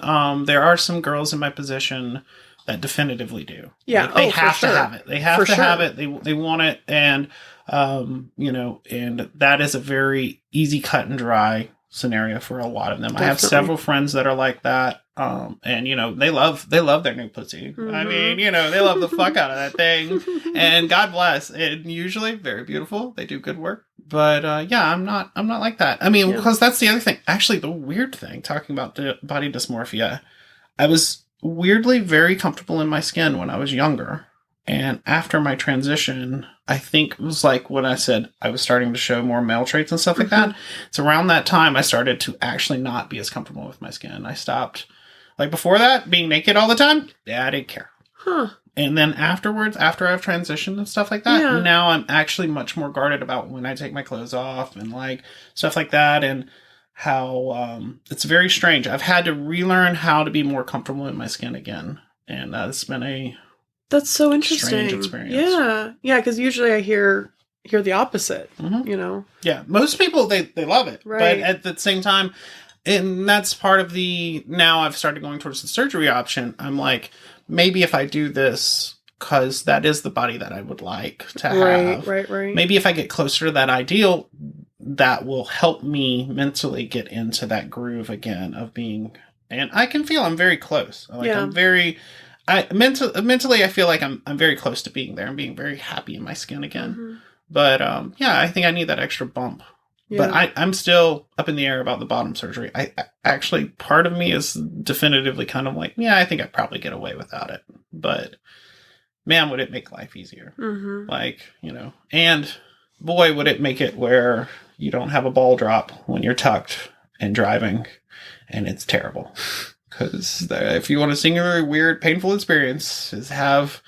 there are some girls in my position that definitively do. Yeah. Like, they have to have it. They have to have it. They want it. And, and that is a very easy cut and dry scenario for a lot of them. Definitely. I have several friends that are like that. And they love their new pussy. Mm-hmm. I mean, they love the fuck out of that thing. And God bless. And usually very beautiful. They do good work. But yeah, I'm not like that. I mean, because that's the other thing. Actually, the weird thing, talking about body dysmorphia, I was weirdly very comfortable in my skin when I was younger. And after my transition, I think it was like when I said I was starting to show more male traits and stuff like that. It's around that time I started to actually not be as comfortable with my skin. I stopped, like before that, being naked all the time. Yeah, I didn't care. Huh. And then afterwards, after I've transitioned and stuff like that, now I'm actually much more guarded about when I take my clothes off and like stuff like that. And how it's very strange. I've had to relearn how to be more comfortable in my skin again. And it's been that's so interesting. Strange experience. Yeah, because usually I hear the opposite. Yeah, most people they love it, right? But at the same time, and that's part of the. Now I've started going towards the surgery option. I'm like, maybe if I do this, because that is the body that I would like to have. Right. Maybe if I get closer to that ideal, that will help me mentally get into that groove again of being. And I can feel I'm very close. Like I'm very. Mentally, I feel like I'm very close to being there and being very happy in my skin again. But yeah, I think I need that extra bump. Yeah. But I'm still up in the air about the bottom surgery. I actually, part of me is definitively kind of like, yeah, I think I'd probably get away without it. But man, would it make life easier? Like, and boy, would it make it where you don't have a ball drop when you're tucked and driving, and it's terrible. Because if you want a singularly weird, painful experience, is have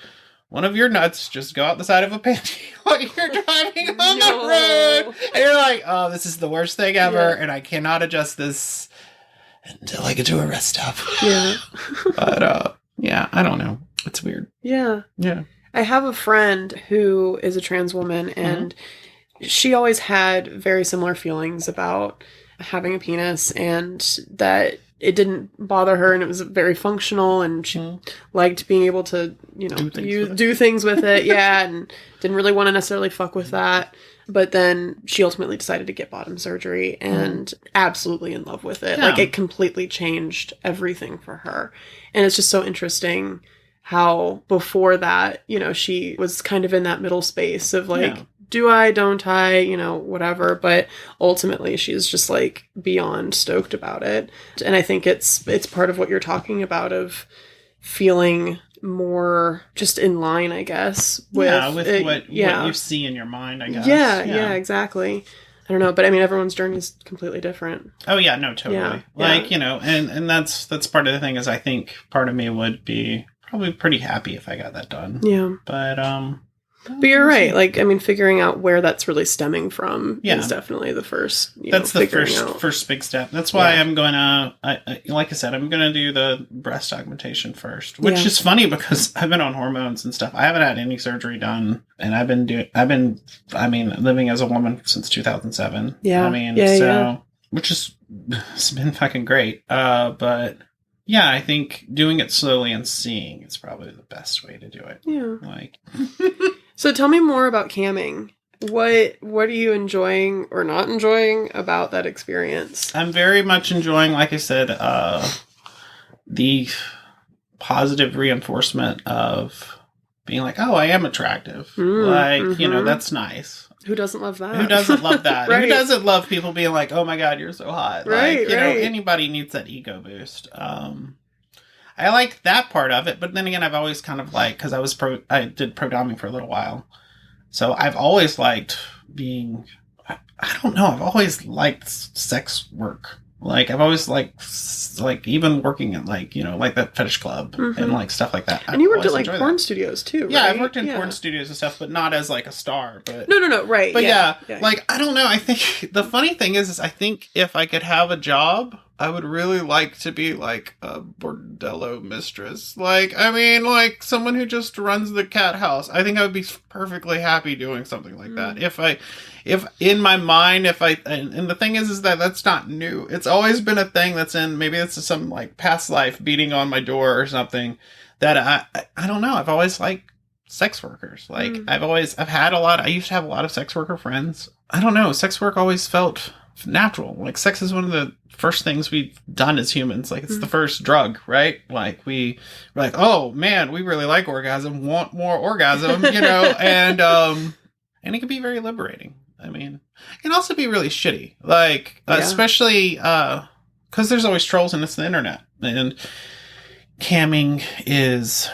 one of your nuts just go out the side of a panty while you're driving on the road. And you're like, oh, this is the worst thing ever, and I cannot adjust this until I get to a rest stop. Yeah. But, yeah, I don't know. It's weird. Yeah. Yeah. I have a friend who is a trans woman, and she always had very similar feelings about having a penis, and that it didn't bother her, and it was very functional, and she liked being able to, do things with it. Yeah. And didn't really want to necessarily fuck with that. But then she ultimately decided to get bottom surgery and absolutely in love with it. Yeah. Like it completely changed everything for her. And it's just so interesting how before that, she was kind of in that middle space of like, do I, don't I, whatever. But ultimately she's just like beyond stoked about it. And I think it's part of what you're talking about of feeling more just in line, I guess. With what you see in your mind, I guess. Yeah, exactly. I don't know, but I mean, everyone's journey is completely different. Oh yeah, no, totally. Yeah, like, and that's part of the thing is I think part of me would be probably pretty happy if I got that done. Yeah. But you're right. Like, I mean, figuring out where that's really stemming from is definitely the first. That's the first big step. That's why I'm going to, like I said, I'm going to do the breast augmentation first, which is funny because I've been on hormones and stuff. I haven't had any surgery done, and I've been living as a woman since 2007. Yeah. Which has it's been fucking great. But yeah, I think doing it slowly and seeing is probably the best way to do it. Yeah. Like. So tell me more about camming. What are you enjoying or not enjoying about that experience? I'm very much enjoying, like I said, the positive reinforcement of being like, oh, I am attractive. That's nice. Who doesn't love that? Who doesn't love that? Right. Who doesn't love people being like, oh my God, you're so hot? Right, anybody needs that ego boost. I like that part of it, but then again, I've always kind of like, because I did pro doming for a little while, so I've always liked being. I don't know. I've always liked sex work. Like I've always liked even working at like that fetish club and like stuff like that. And you worked at like porn studios too, right? Yeah, I've worked in porn studios and stuff, but not as like a star. But no, right? But yeah, like I don't know. I think the funny thing is I think if I could have a job, I would really like to be like a bordello mistress. Like, I mean, like someone who just runs the cat house. I think I would be perfectly happy doing something like that. If in my mind, and the thing is that that's not new. It's always been a thing that's in, maybe it's some like past life beating on my door or something that I don't know. I've always liked sex workers. Like I used to have a lot of sex worker friends. I don't know. Sex work always felt natural. Like sex is one of the first things we've done as humans. Like, it's the first drug, right? like we're like, oh man, we really like orgasm, want more orgasm, and it can be very liberating. I mean, it can also be really shitty, like especially because there's always trolls and it's the internet, and camming is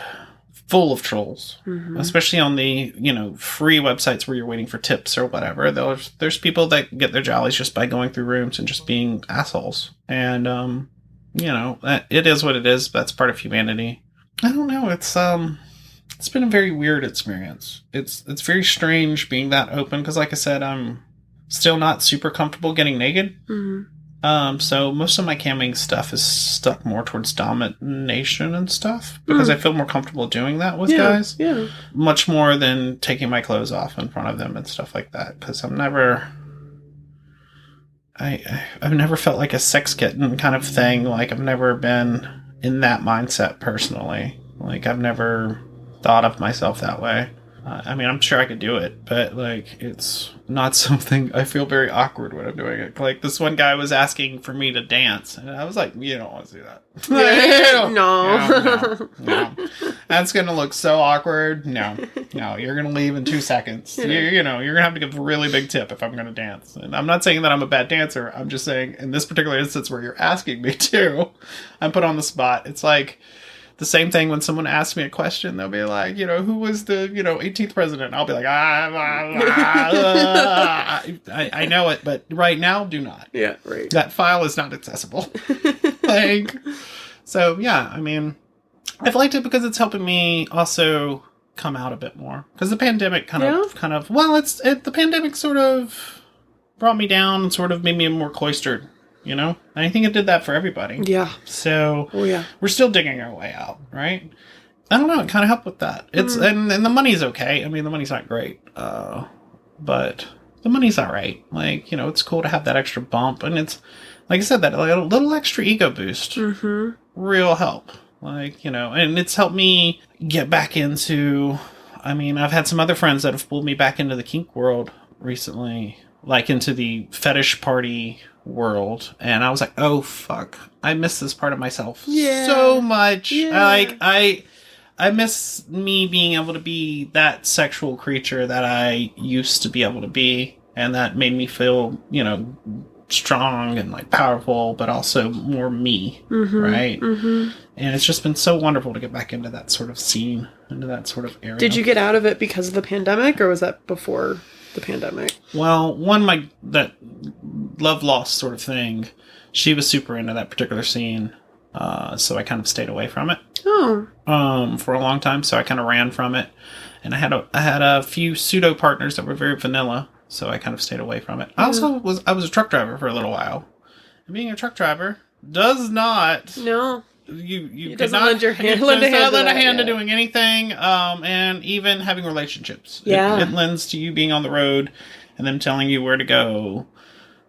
full of trolls, especially on the, free websites where you're waiting for tips or whatever. There's people that get their jollies just by going through rooms and just being assholes. And, it is what it is. That's part of humanity. I don't know. It's been a very weird experience. It's very strange being that open. 'Cause like I said, I'm still not super comfortable getting naked. So most of my camming stuff is stuck more towards domination and stuff, because I feel more comfortable doing that with guys. Yeah. Much more than taking my clothes off in front of them and stuff like that. Because I've never felt like a sex kitten kind of thing. Like, I've never been in that mindset personally. Like, I've never thought of myself that way. I mean, I'm sure I could do it, but, like, it's not something I feel very awkward when I'm doing it. Like, this one guy was asking for me to dance, and I was like, you don't want to do that. No. That's going to look so awkward. No, you're going to leave in 2 seconds. You're going to have to give a really big tip if I'm going to dance. And I'm not saying that I'm a bad dancer. I'm just saying, in this particular instance where you're asking me to, I'm put on the spot. It's like the same thing when someone asks me a question. They'll be like, who was the, 18th president? I'll be like, I know it, but right now, do not. Yeah, right. That file is not accessible. So yeah, I mean, I've liked it because it's helping me also come out a bit more. Because the pandemic the pandemic sort of brought me down and sort of made me more cloistered. And I think it did that for everybody. Yeah. So we're still digging our way out, right? I don't know. It kind of helped with that. It's and the money's okay. I mean, the money's not great, but the money's all right. Like, it's cool to have that extra bump, and it's like I said, that like, a little extra ego boost. Real help. Like, and it's helped me get back into. I mean, I've had some other friends that have pulled me back into the kink world recently, like into the fetish party world, and I was like, oh fuck, I miss this part of myself so much. Like, I miss me being able to be that sexual creature that I used to be able to be, and that made me feel, strong and like powerful, but also more me, right? And it's just been so wonderful to get back into that sort of scene, into that sort of area. Did you get out of it because of the pandemic, or was that before the pandemic? Well, that love lost sort of thing, she was super into that particular scene, so I kind of stayed away from it for a long time. So I kind of ran from it, and I had a few pseudo partners that were very vanilla, so I kind of stayed away from it. I was a truck driver for a little while, and being a truck driver does not you cannot lend a hand to doing anything, and even having relationships. It lends to you being on the road and them telling you where to go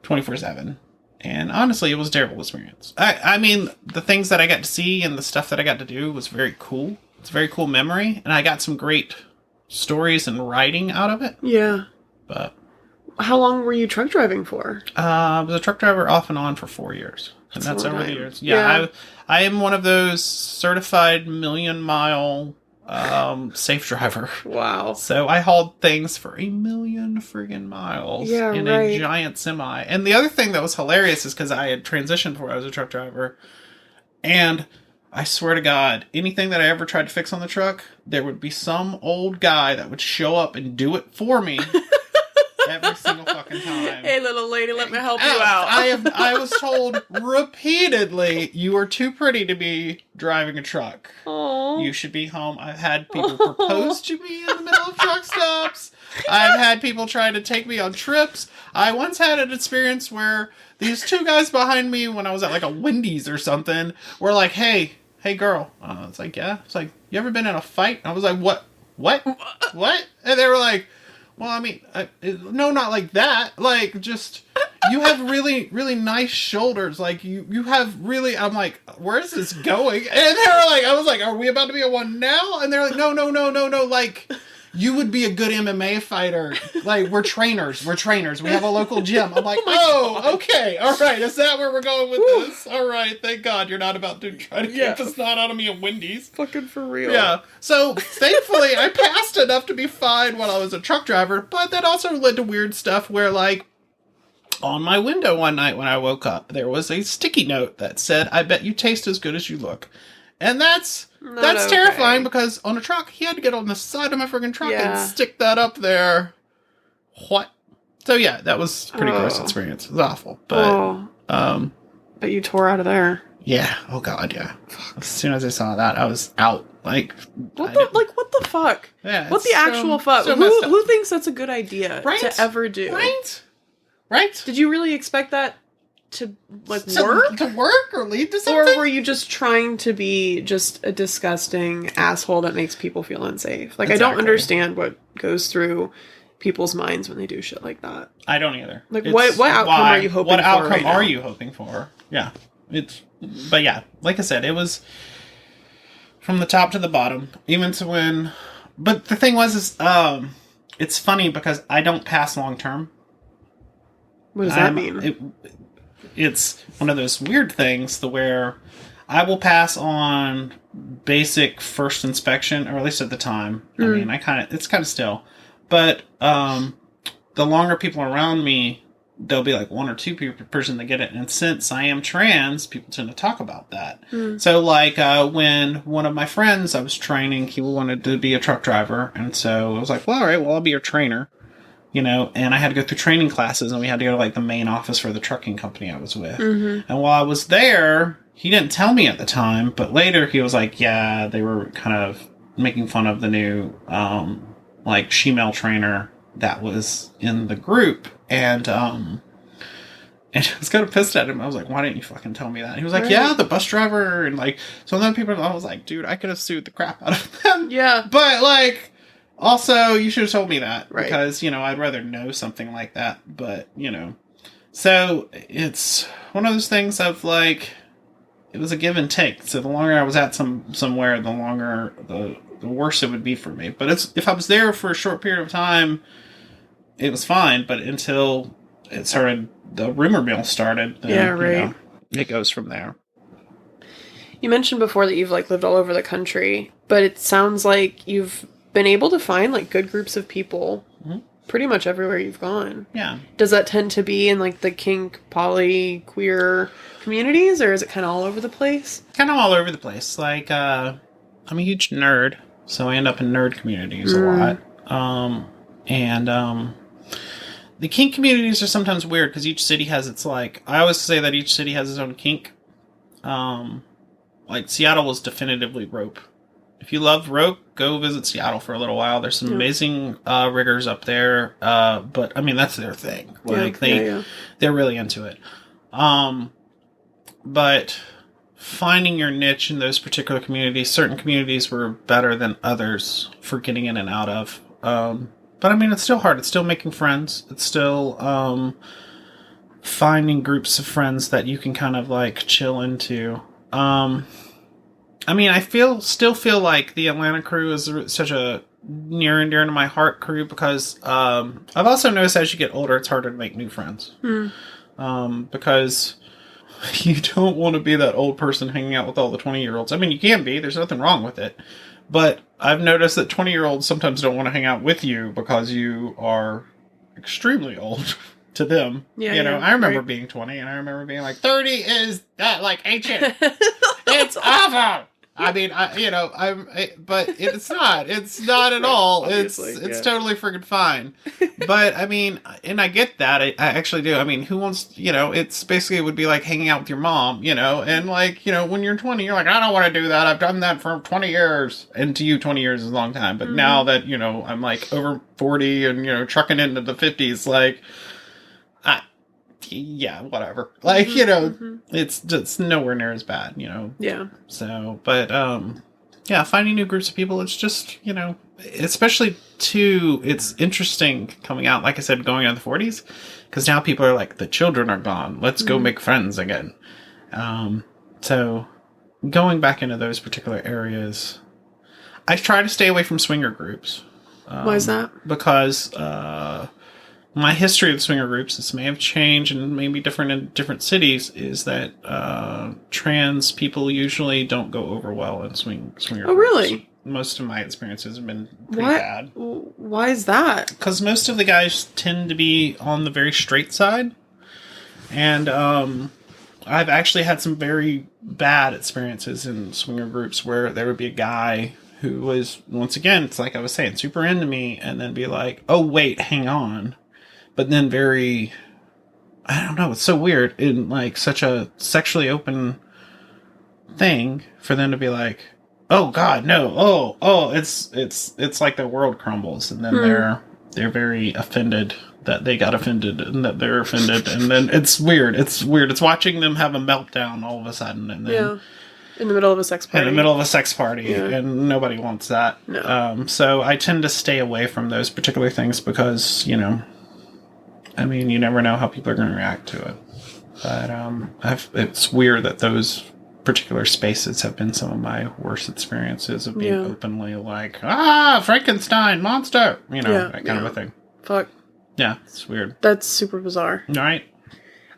24/7. And honestly, it was a terrible experience. I mean, the things that I got to see and the stuff that I got to do was very cool. It's a very cool memory, and I got some great stories and writing out of it. Yeah. But how long were you truck driving for? I was a truck driver off and on for 4 years. And that's over the years. Yeah. I am one of those certified 1,000,000-mile safe driver. Wow. So I hauled things for 1,000,000 friggin' miles in a giant semi. And the other thing that was hilarious is because I had transitioned before I was a truck driver. And I swear to God, anything that I ever tried to fix on the truck, there would be some old guy that would show up and do it for me. Every single fucking time. Hey, little lady, let me help you out. I was told repeatedly, you are too pretty to be driving a truck. Aww. You should be home. I've had people propose to me in the middle of truck stops. I've had people try to take me on trips. I once had an experience where these two guys behind me, when I was at like a Wendy's or something, were like, hey girl. It's like, yeah. It's like, you ever been in a fight? I was like, what? And they were like, well, I mean, no, not like that. Like, just, you have really, really nice shoulders. Like, you have really, I'm like, where is this going? And they were like, I was like, are we about to be a one now? And they're like, no. Like, you would be a good MMA fighter. Like, we're trainers. We have a local gym. I'm like, oh okay. All right. Is that where we're going with this? All right. Thank God you're not about to try to keep the snot out of me at Wendy's. Fucking for real. Yeah. So, thankfully, I passed enough to be fine while I was a truck driver, but that also led to weird stuff where, like, on my window one night when I woke up, there was a sticky note that said, "I bet you taste as good as you look." And that's terrifying because on a truck, he had to get on the side of my friggin' truck and stick that up there. What? So yeah, that was a pretty gross experience. It was awful. But but you tore out of there. Yeah. Oh god, yeah. As soon as I saw that, I was out. Like what the fuck? Yeah. What the actual fuck? So who thinks that's a good idea to ever do? Right? Did you really expect that to work? To work or lead to something? Or were you just trying to be just a disgusting asshole that makes people feel unsafe? Like, exactly. I don't understand what goes through people's minds when they do shit like that. I don't either. Like, what outcome are you hoping for? What outcome are you hoping for? Yeah. But yeah, like I said, it was from the top to the bottom, even to when. But the thing was, it's funny because I don't pass long term. What does that mean? It's one of those weird things where I will pass on basic first inspection, or at least at the time. I mean, it's kind of still. But the longer people around me, there'll be like one or two people per person that get it. And since I am trans, people tend to talk about that. So like when one of my friends I was training, he wanted to be a truck driver. And so I was like, well, all right, well, I'll be your trainer. You know, and I had to go through training classes, and we had to go to like the main office for the trucking company I was with. And while I was there, he didn't tell me at the time, but later he was like, yeah, they were kind of making fun of the new like she-male trainer that was in the group. And I was kind of pissed at him. I was like, why didn't you fucking tell me that? And he was like, yeah, the bus driver. And like, so then people, I was like, dude, I could have sued the crap out of them. Yeah. But like, also, you should have told me that. Right. Because, you know, I'd rather know something like that. But, you know. So, it's one of those things of, like, it was a give and take. So, the longer I was at somewhere, the longer, the worse it would be for me. But if I was there for a short period of time, it was fine. But until it started, the rumor mill started. Then, you know, it goes from there. You mentioned before that you've, like, lived all over the country. But it sounds like you've been able to find like good groups of people pretty much everywhere you've gone. Yeah. Does that tend to be in like the kink, poly, queer communities, or is it kind of all over the place? Kind of all over the place. Like, I'm a huge nerd, so I end up in nerd communities a lot. The kink communities are sometimes weird because each city has its like. I always say that each city has its own kink. Like Seattle was definitively rope. If you love rope, go visit Seattle for a little while. There's some amazing riggers up there. But I mean, that's their thing. Like they're really into it. But finding your niche in those particular communities, certain communities were better than others for getting in and out of. But I mean, it's still hard. It's still making friends. It's still finding groups of friends that you can kind of like chill into. I mean, I still feel like the Atlanta crew is such a near and dear to my heart crew because I've also noticed as you get older, it's harder to make new friends. Because you don't want to be that old person hanging out with all the 20-year-olds. I mean, you can be. There's nothing wrong with it. But I've noticed that 20-year-olds sometimes don't want to hang out with you because you are extremely old to them. Yeah, you know, I remember being 20 and I remember being like, 30 is that like ancient. It's awful. I mean, but it's not. It's not at all. It's totally freaking fine. But I mean, and I get that. I actually do. I mean, who wants? You know, it's basically it would be like hanging out with your mom. You know, and like when you're 20, you're like, I don't want to do that. I've done that for 20 years, and to you, 20 years is a long time. But now that I'm like over 40 and trucking into the 50s, like. Yeah, whatever. Like, it's just nowhere near as bad, Yeah. So, but, yeah, finding new groups of people, it's just, especially it's interesting coming out, like I said, going into the 40s, because now people are like, the children are gone. Let's go make friends again. So, going back into those particular areas, I try to stay away from swinger groups. Why is that? Because my history of swinger groups, this may have changed and may be different in different cities, is that trans people usually don't go over well in swinger groups. Oh, really? Most of my experiences have been pretty bad. Why is that? Because most of the guys tend to be on the very straight side. And I've actually had some very bad experiences in swinger groups where there would be a guy who was, once again, it's like I was saying, super into me, and then be like, oh, wait, hang on. But then very, I don't know, it's so weird in like such a sexually open thing for them to be like, oh God, no, it's like the world crumbles, and then they're very offended that they got offended and that they're offended, and then it's weird. It's watching them have a meltdown all of a sudden, and then in the middle of a sex party. In the middle of a sex party, and nobody wants that. No. So I tend to stay away from those particular things because, you know, I mean, you never know how people are going to react to it. But it's weird that those particular spaces have been some of my worst experiences of being openly like, Frankenstein, monster, you know, that kind of a thing. Fuck. Yeah, it's weird. That's super bizarre. Right?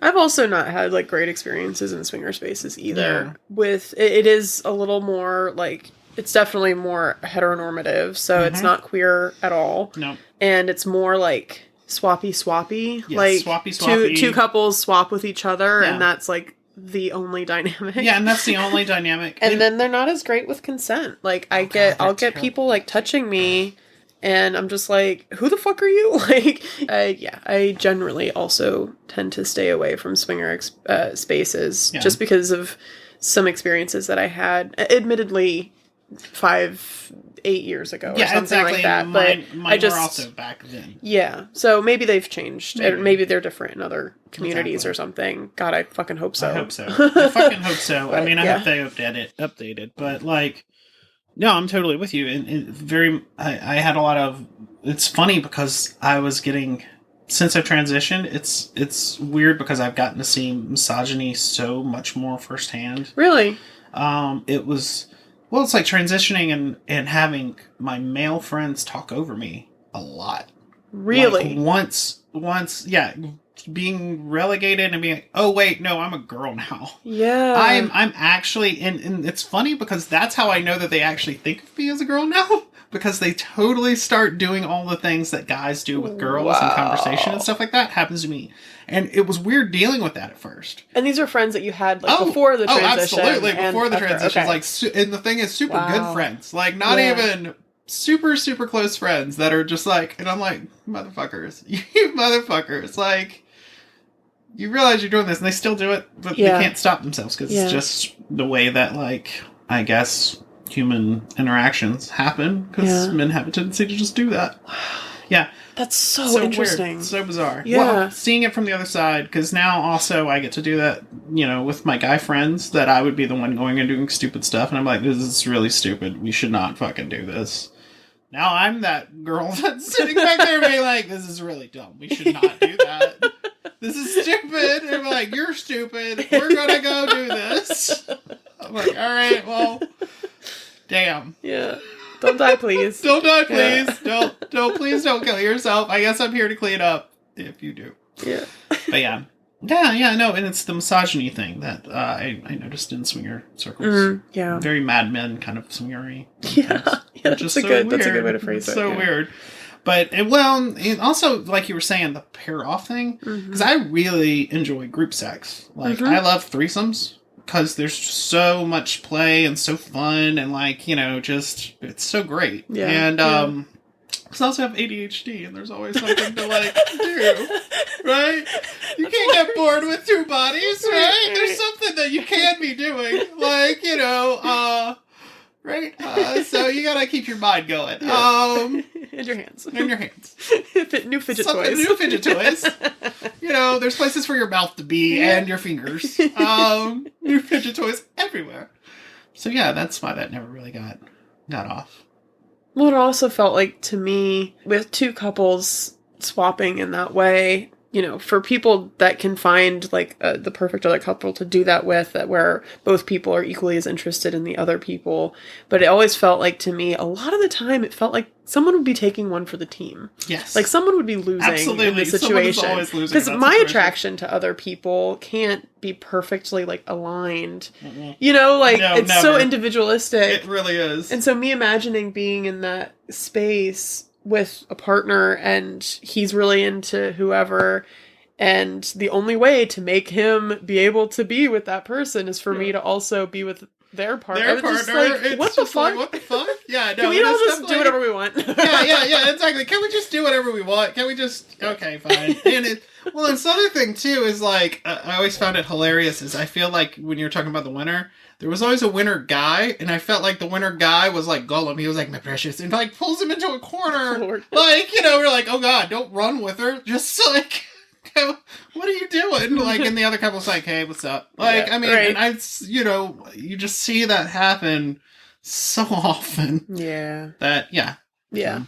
I've also not had, like, great experiences in swinger spaces either. With, it is a little more, like, it's definitely more heteronormative, so it's not queer at all. No. And it's more, like, swappy. Yes, like, swappy. Two couples swap with each other, and that's, like, the only dynamic. Yeah, and that's the only dynamic. And then they're not as great with consent. Like, I'll get people, like, touching me, and I'm just like, who the fuck are you? Like, I generally also tend to stay away from swinger spaces just because of some experiences that I had, admittedly, 5-8 years ago or something like that. Mine but were also back then. Yeah, so maybe they've changed. Or maybe they're different in other communities or something. God, I fucking hope so. I hope so. I fucking hope so. But, I mean, I hope they updated. But, like, no, I'm totally with you. And I had a lot of, it's funny because I was getting, since I transitioned, it's weird because I've gotten to see misogyny so much more firsthand. Really? It was, well, it's like transitioning and having my male friends talk over me a lot. Really? Like once, yeah, being relegated and being like, oh wait, no, I'm a girl now. Yeah. I'm actually, and it's funny because that's how I know that they actually think of me as a girl now. Because they totally start doing all the things that guys do with girls and conversation and stuff like that happens to me. And it was weird dealing with that at first. And these are friends that you had like before the transition. Oh, absolutely. Before the transition. Okay. Like, and the thing is super good friends. Like, not even super, super close friends that are just like, and I'm like, motherfuckers. You motherfuckers. Like, you realize you're doing this and they still do it, but they can't stop themselves because it's just the way that, like, I guess human interactions happen because men have a tendency to just do that. Yeah. That's so interesting. Weird. So bizarre. Yeah. Well, seeing it from the other side, because now also I get to do that, you know, with my guy friends, that I would be the one going and doing stupid stuff, and I'm like, this is really stupid. We should not fucking do this. Now I'm that girl that's sitting back there being like, this is really dumb. We should not do that. This is stupid. And I'm like, you're stupid. We're gonna go do this. I'm like, all right, well, damn. Yeah. Don't die, please. Don't die, please. Don't please don't kill yourself. I guess I'm here to clean up if you do. Yeah. But yeah, no, and it's the misogyny thing that I noticed in swinger circles. Yeah. Very Mad Men kind of swingery. Yeah. That's a good way to phrase it. So weird. But, and also, like you were saying, the pair off thing, because I really enjoy group sex. Like, I love threesomes. Because there's so much play and so fun and, like, you know, just, it's so great. Yeah. And, I also have ADHD and there's always something to, like, do. Right? You can't get bored with two bodies, right? There's something that you can be doing. Like, you know, right? So you gotta keep your mind going. And your hands. And your hands. New fidget toys. New fidget toys. You know, there's places for your mouth to be and your fingers. New fidget toys everywhere. So yeah, that's why that never really got off. Well, it also felt like, to me, with two couples swapping in that way, you know, for people that can find like the perfect other couple to do that with, that where both people are equally as interested in the other people. But it always felt like, to me, a lot of the time, it felt like someone would be taking one for the team. Yes. Like someone would be losing in the situation. Because my attraction to other people can't be perfectly like aligned. Mm-mm. You know, like it's never. So individualistic. It really is. And so me imagining being in that space with a partner and he's really into whoever, and the only way to make him be able to be with that person is for me to also be with their partner. Their partner. Like, what the fuck? Like, what the fuck? Yeah, no. Can we all just do whatever we want? yeah, exactly. Can we just do whatever we want? Can we just... Okay, fine. And this other thing, too, is like, I always found it hilarious, is I feel like when you're talking about the winner, there was always a winner guy, and I felt like the winner guy was like Gollum. He was like, my precious, and like pulls him into a corner. Lord. Like, you know, we're like, oh god, don't run with her. Just like, what are you doing? Like, and the other couple's like, hey, what's up? Like, yeah, I mean, right. And you know, you just see that happen so often. Yeah. Yeah.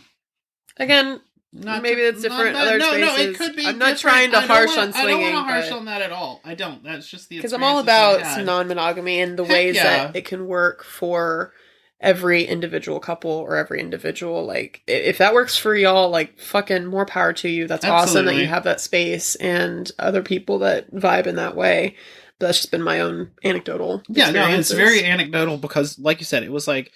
Again, maybe that's different. Other spaces. No, it could be. I'm not trying to harsh on swinging. I don't want to harsh on that at all. I don't. That's just the because I'm all about non-monogamy and the ways that it can work for every individual couple or every individual. Like, if that works for y'all, like, fucking more power to you. That's awesome that you have that space and other people that vibe in that way. But that's just been my own anecdotal. Yeah, no, it's very anecdotal because, like you said, it was like.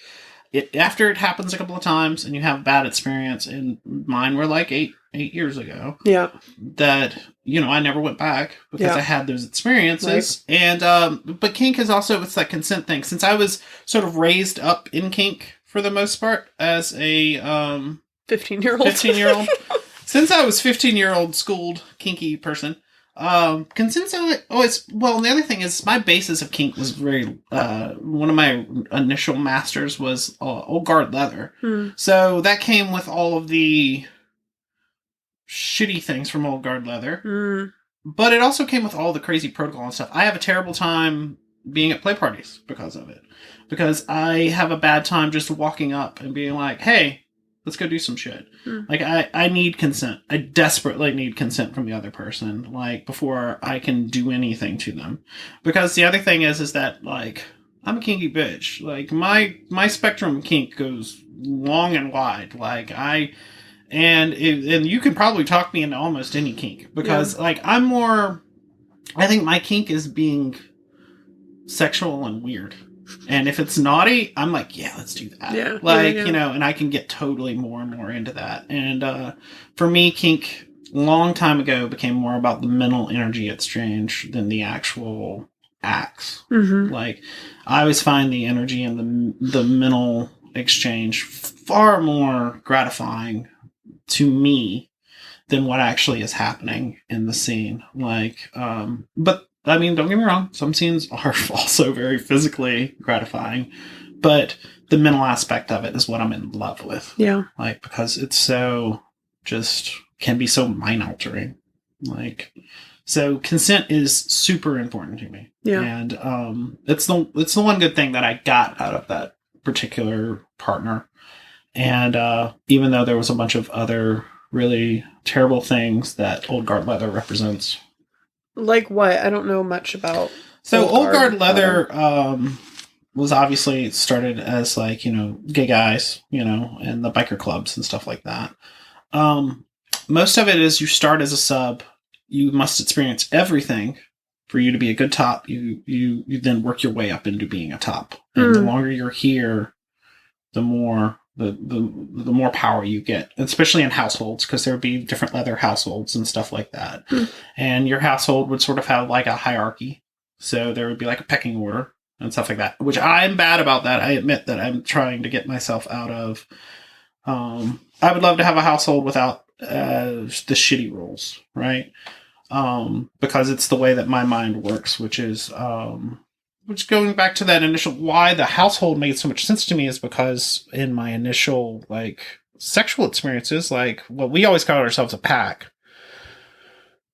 After it happens a couple of times and you have a bad experience, and mine were like eight years ago. Yeah. That, you know, I never went back because I had those experiences. Right. And, but kink is also, it's that consent thing. Since I was sort of raised up in kink for the most part as a, 15-year-old. Since I was 15-year-old schooled kinky person, consent's always, well, the other thing is my basis of kink was very, one of my initial masters was, old guard leather. So that came with all of the shitty things from old guard leather. But it also came with all the crazy protocol and stuff. I have a terrible time being at play parties because of it. Because I have a bad time just walking up and being like, hey, let's go do some shit. Like, I need consent. I desperately need consent from the other person, like, before I can do anything to them. Because the other thing is that, like, I'm a kinky bitch. Like, my spectrum of kink goes long and wide. Like, and you can probably talk me into almost any kink. Because, like, I think my kink is being sexual and weird. And if it's naughty, I'm like, yeah, let's do that. Yeah, like, you know, and I can get totally more and more into that. And for me, kink, long time ago, became more about the mental energy exchange than the actual acts. Like, I always find the energy and the mental exchange far more gratifying to me than what actually is happening in the scene. Like, but I mean, don't get me wrong, some scenes are also very physically gratifying, but the mental aspect of it is what I'm in love with. Yeah. Like, because it's so, just, can be so mind-altering. Like, so consent is super important to me. Yeah. And it's the one good thing that I got out of that particular partner. And even though there was a bunch of other really terrible things that old guard leather represents. Like what? I don't know much about. So old guard leather was obviously started as, like, you know, gay guys, you know, and the biker clubs and stuff like that. Most of it is you start as a sub. You must experience everything for you to be a good top. You then work your way up into being a top. And the longer you're here, the more the more power you get, especially in households, because there would be different leather households and stuff like that. And your household would sort of have like a hierarchy. So there would be like a pecking order and stuff like that, which I'm bad about that. I admit that I'm trying to get myself out of. I would love to have a household without the shitty rules, right? Because it's the way that my mind works, which is, which going back to that initial, why the household made so much sense to me is because in my initial, like, sexual experiences, like, what we always call ourselves a pack,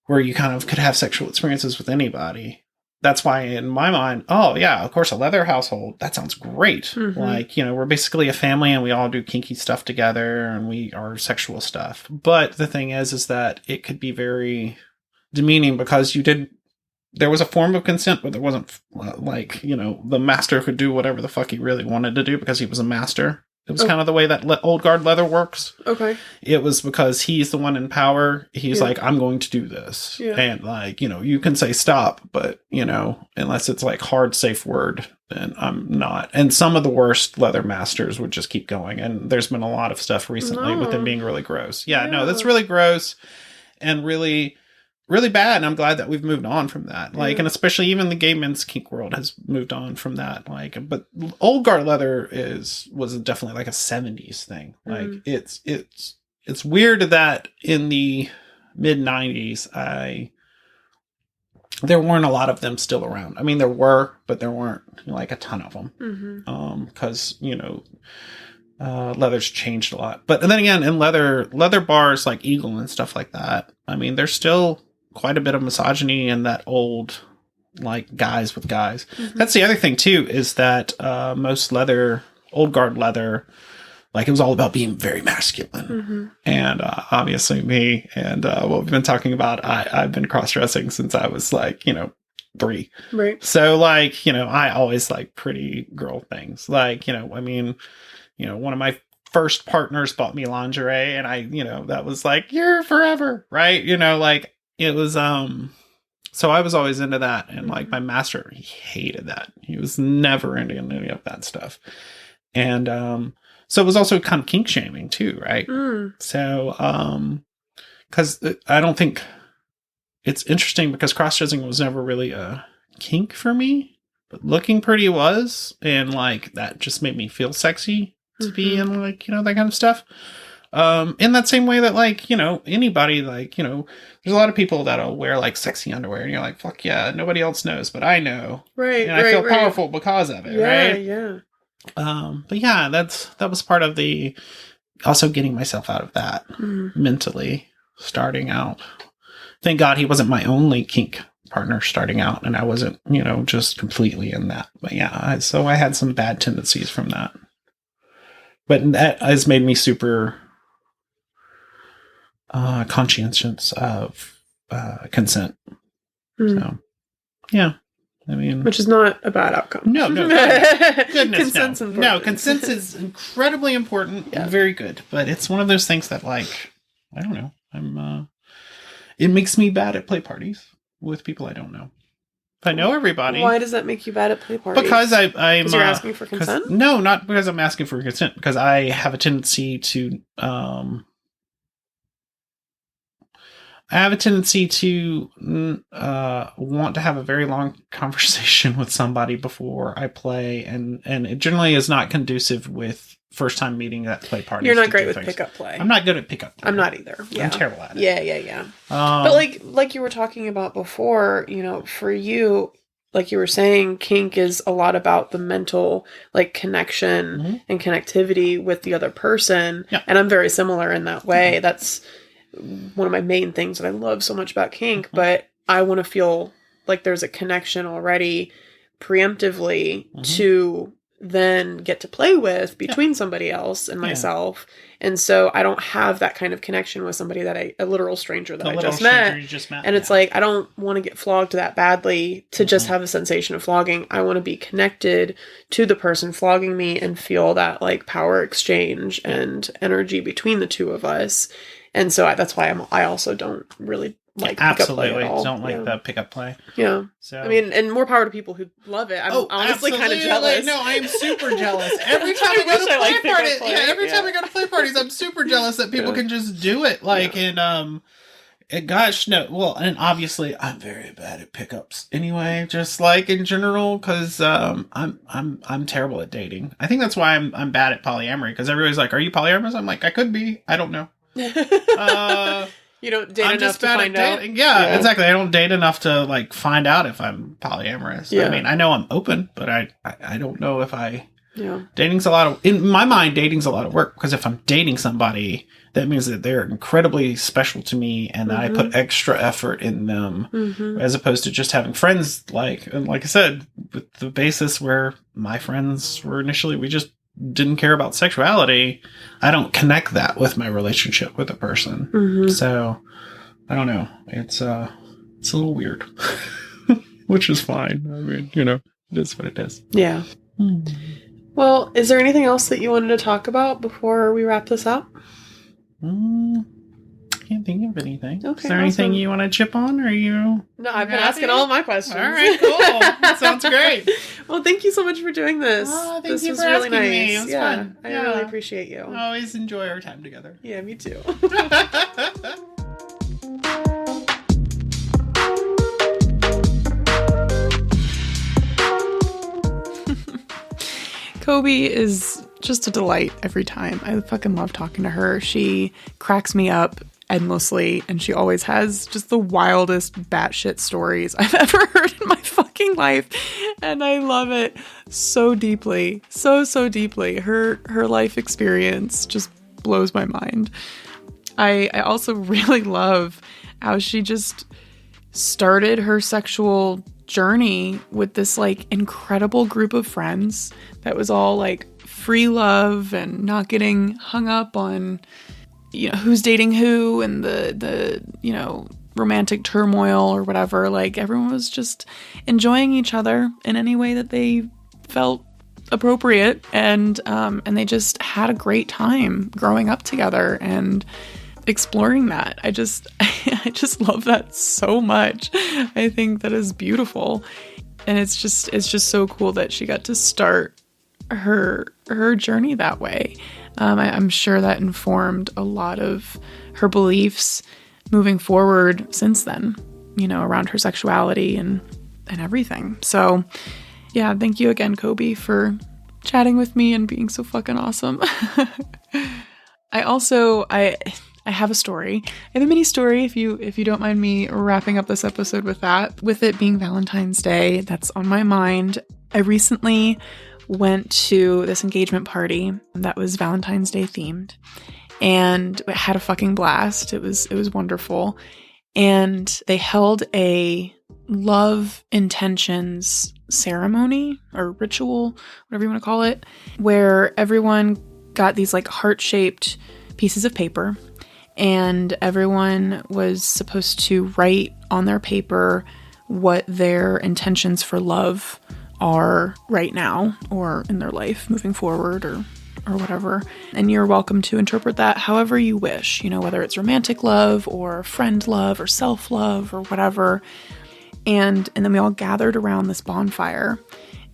where you kind of could have sexual experiences with anybody. That's why in my mind, oh yeah, of course, a leather household, that sounds great. Like, you know, we're basically a family and we all do kinky stuff together and we are sexual stuff. But the thing is that it could be very demeaning because there was a form of consent, but there wasn't like, the master could do whatever the fuck he really wanted to do because he was a master. It was kind of the way that old guard leather works. Okay. It was because he's the one in power. He's like, I'm going to do this. Yeah. And like, you can say stop, but unless it's like hard, safe word, then I'm not. And some of the worst leather masters would just keep going. And there's been a lot of stuff recently with them being really gross. Yeah, no, that's really gross and really, really bad. And I'm glad that we've moved on from that. Like, and especially even the gay men's kink world has moved on from that. Like, but old guard leather was definitely like a 70s thing. Like it's weird that in the mid 90s, there weren't a lot of them still around. I mean, there were, but there weren't like a ton of them. Cause leather's changed a lot, but then again, in leather bars like Eagle and stuff like that, I mean, there's still quite a bit of misogyny in that old, like, guys with guys. That's the other thing too, is that most old guard leather, like, it was all about being very masculine. And obviously me and what we've been talking about, I've been cross-dressing since I was like 3. Right. So like, I always like pretty girl things. Like, I mean, one of my first partners bought me lingerie, and I, that was like, you're forever, right? Like, it was, so I was always into that, and like my master, he hated that. He was never into any of that stuff. And, so it was also kind of kink shaming too, right? So, cause I don't think it's interesting because cross-dressing was never really a kink for me, but looking pretty was, and like, that just made me feel sexy to be in like, that kind of stuff. In that same way that like, anybody like, there's a lot of people that'll wear like sexy underwear and you're like, fuck yeah, nobody else knows, but I know. Right. And I feel powerful because of it. Right. Yeah. But yeah, that was part of the also getting myself out of that mentally starting out. Thank God he wasn't my only kink partner starting out, and I wasn't, just completely in that. But yeah, so I had some bad tendencies from that. But that has made me super conscientious of consent. So, yeah. I mean, which is not a bad outcome. No, goodness, Consent's no. important. No, consent is incredibly important. Yeah. Very good, but it's one of those things that, like, I don't know. It makes me bad at play parties with people I don't know. If I know everybody. Why does that make you bad at play parties? Because I'm you're asking for consent. No, not because I'm asking for consent. Because I have a tendency to want to have a very long conversation with somebody before I play, and it generally is not conducive with first time meeting at play parties. You're not great with pickup play. I'm not good at pickup play. I'm not either. Yeah. I'm terrible at it. Yeah. But like you were talking about before, for you, like you were saying, kink is a lot about the mental like connection and connectivity with the other person. Yeah. And I'm very similar in that way. That's one of my main things that I love so much about kink, but I want to feel like there's a connection already preemptively to then get to play with between somebody else and myself. And so I don't have that kind of connection with somebody that a literal stranger that I just met. And it's like, I don't want to get flogged that badly to just have a sensation of flogging. I want to be connected to the person flogging me and feel that like power exchange and energy between the two of us. And so that's why I also don't really like pickup play at all. Don't like the pickup play. Yeah. So I mean, and more power to people who love it. I'm honestly kind of jealous. No, I am super jealous. Every time I go to play parties, every time I go to play parties, I'm super jealous that people can just do it. Like, and gosh, no. Well, and obviously, I'm very bad at pickups anyway. Just like in general, because I'm terrible at dating. I think that's why I'm bad at polyamory. Because everybody's like, "Are you polyamorous?" I'm like, I could be. I don't know. You don't date enough to find out? Yeah, exactly. I don't date enough to like find out if I'm polyamorous. Yeah. I mean, I know I'm open, but I don't know if dating's in my mind, dating's a lot of work, because if I'm dating somebody, that means that they're incredibly special to me and that I put extra effort in them, as opposed to just having friends like I said, with the basis where my friends were initially, we just didn't care about sexuality. I don't connect that with my relationship with a person. So I don't know. It's It's a little weird, which is fine. I mean, it is what it is. Yeah. Well, is there anything else that you wanted to talk about before we wrap this up? Can't think of anything. Okay, is there anything you want to chip on, or you? No, I've been asking all of my questions. All right, cool. Sounds great. Well, thank you so much for doing this. Thank you for really asking me. It was fun. I really appreciate you. I always enjoy our time together. Yeah, me too. Coby is just a delight every time. I fucking love talking to her. She cracks me up endlessly, and she always has just the wildest batshit stories I've ever heard in my fucking life, and I love it so deeply. So deeply. Her life experience just blows my mind. I also really love how she just started her sexual journey with this like incredible group of friends that was all like free love and not getting hung up on who's dating who and the romantic turmoil or whatever. Like, everyone was just enjoying each other in any way that they felt appropriate, and they just had a great time growing up together and exploring that. I just love that so much. I think that is beautiful, and it's just so cool that she got to start her journey that way. I'm sure that informed a lot of her beliefs moving forward since then, around her sexuality and everything. So yeah, thank you again, Coby, for chatting with me and being so fucking awesome. I have a story. I have a mini story, if you don't mind me wrapping up this episode with that. With it being Valentine's Day, that's on my mind. I recently went to this engagement party that was Valentine's Day themed, and it had a fucking blast. It was wonderful. And they held a love intentions ceremony or ritual, whatever you want to call it, where everyone got these like heart-shaped pieces of paper, and everyone was supposed to write on their paper what their intentions for love are right now or in their life moving forward or whatever. And you're welcome to interpret that however you wish, whether it's romantic love or friend love or self-love or whatever. And then we all gathered around this bonfire,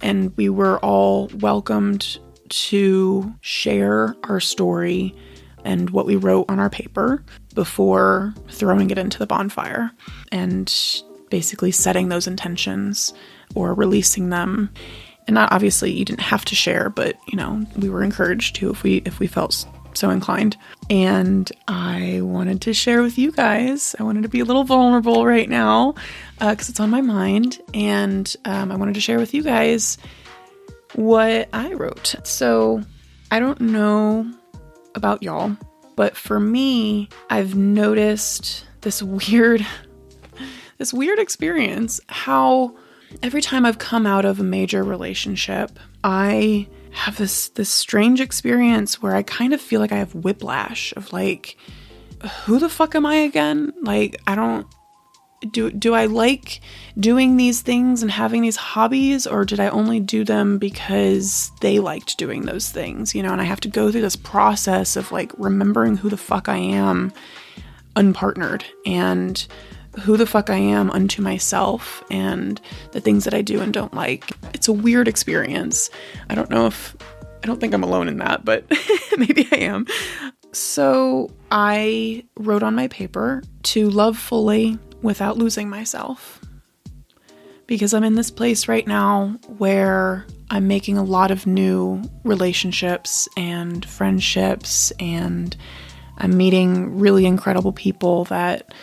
and we were all welcomed to share our story and what we wrote on our paper before throwing it into the bonfire and basically setting those intentions or releasing them. And not, obviously you didn't have to share, but we were encouraged to if we felt so inclined. And I wanted to share with you guys. I wanted to be a little vulnerable right now because it's on my mind, and I wanted to share with you guys what I wrote. So I don't know about y'all, but for me, I've noticed this weird experience, how every time I've come out of a major relationship, I have this strange experience where I kind of feel like I have whiplash of like, who the fuck am I again? Like, I don't, do I like doing these things and having these hobbies, or did I only do them because they liked doing those things, and I have to go through this process of like remembering who the fuck I am unpartnered and who the fuck I am unto myself and the things that I do and don't like. It's a weird experience. I don't think I'm alone in that, but maybe I am. So I wrote on my paper to love fully without losing myself, because I'm in this place right now where I'm making a lot of new relationships and friendships, and I'm meeting really incredible people that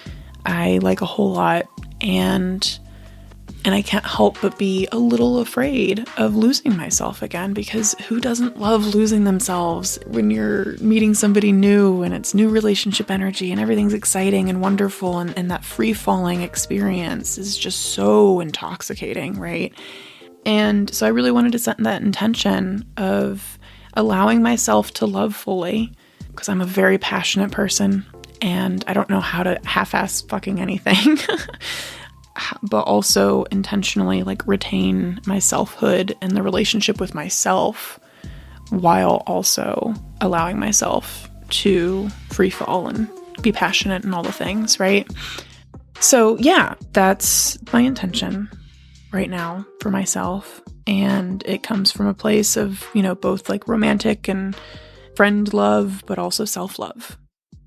I like a whole lot, and I can't help but be a little afraid of losing myself again, because who doesn't love losing themselves when you're meeting somebody new and it's new relationship energy and everything's exciting and wonderful, and that free-falling experience is just so intoxicating, right? And so I really wanted to set that intention of allowing myself to love fully, because I'm a very passionate person and I don't know how to half-ass fucking anything. but also intentionally like retain my selfhood and the relationship with myself while also allowing myself to free fall and be passionate and all the things, right? So yeah, that's my intention right now for myself. And it comes from a place of, you know, both like romantic and friend love, but also self-love.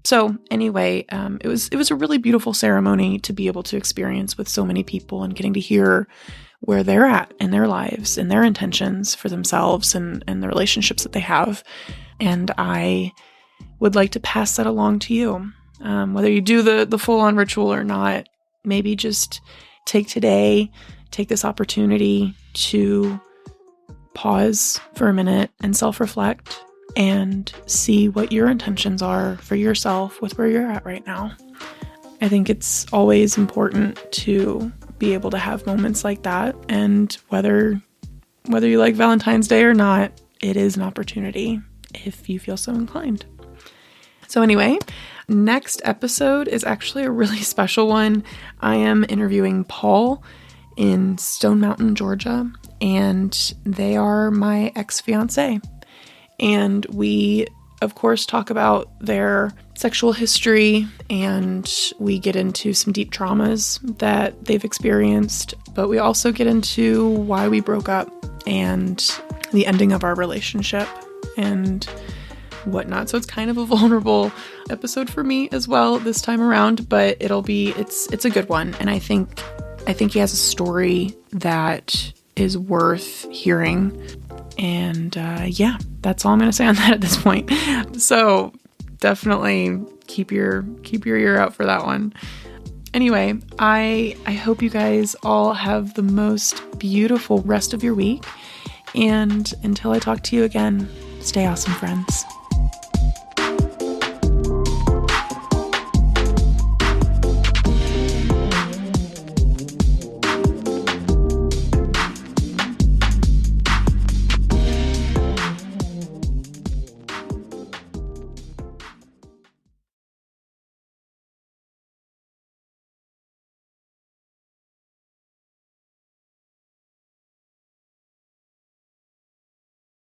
So anyway, it was a really beautiful ceremony to be able to experience with so many people and getting to hear where they're at in their lives and their intentions for themselves and the relationships that they have. And I would like to pass that along to you. Whether you do the full-on ritual or not, maybe just take this opportunity to pause for a minute and self-reflect and see what your intentions are for yourself with where you're at right now. I think it's always important to be able to have moments like that, and whether you like Valentine's Day or not, it is an opportunity if you feel so inclined. So anyway, next episode is actually a really special one. I am interviewing Paul in Stone Mountain, Georgia, and they are my ex-fiance. And we, of course, talk about their sexual history, and we get into some deep traumas that they've experienced, but we also get into why we broke up and the ending of our relationship and whatnot. So it's kind of a vulnerable episode for me as well this time around, but it's a good one. And I think he has a story that is worth hearing. And yeah, that's all I'm going to say on that at this point. So definitely keep your ear out for that one. Anyway, I hope you guys all have the most beautiful rest of your week. And until I talk to you again, stay awesome, friends.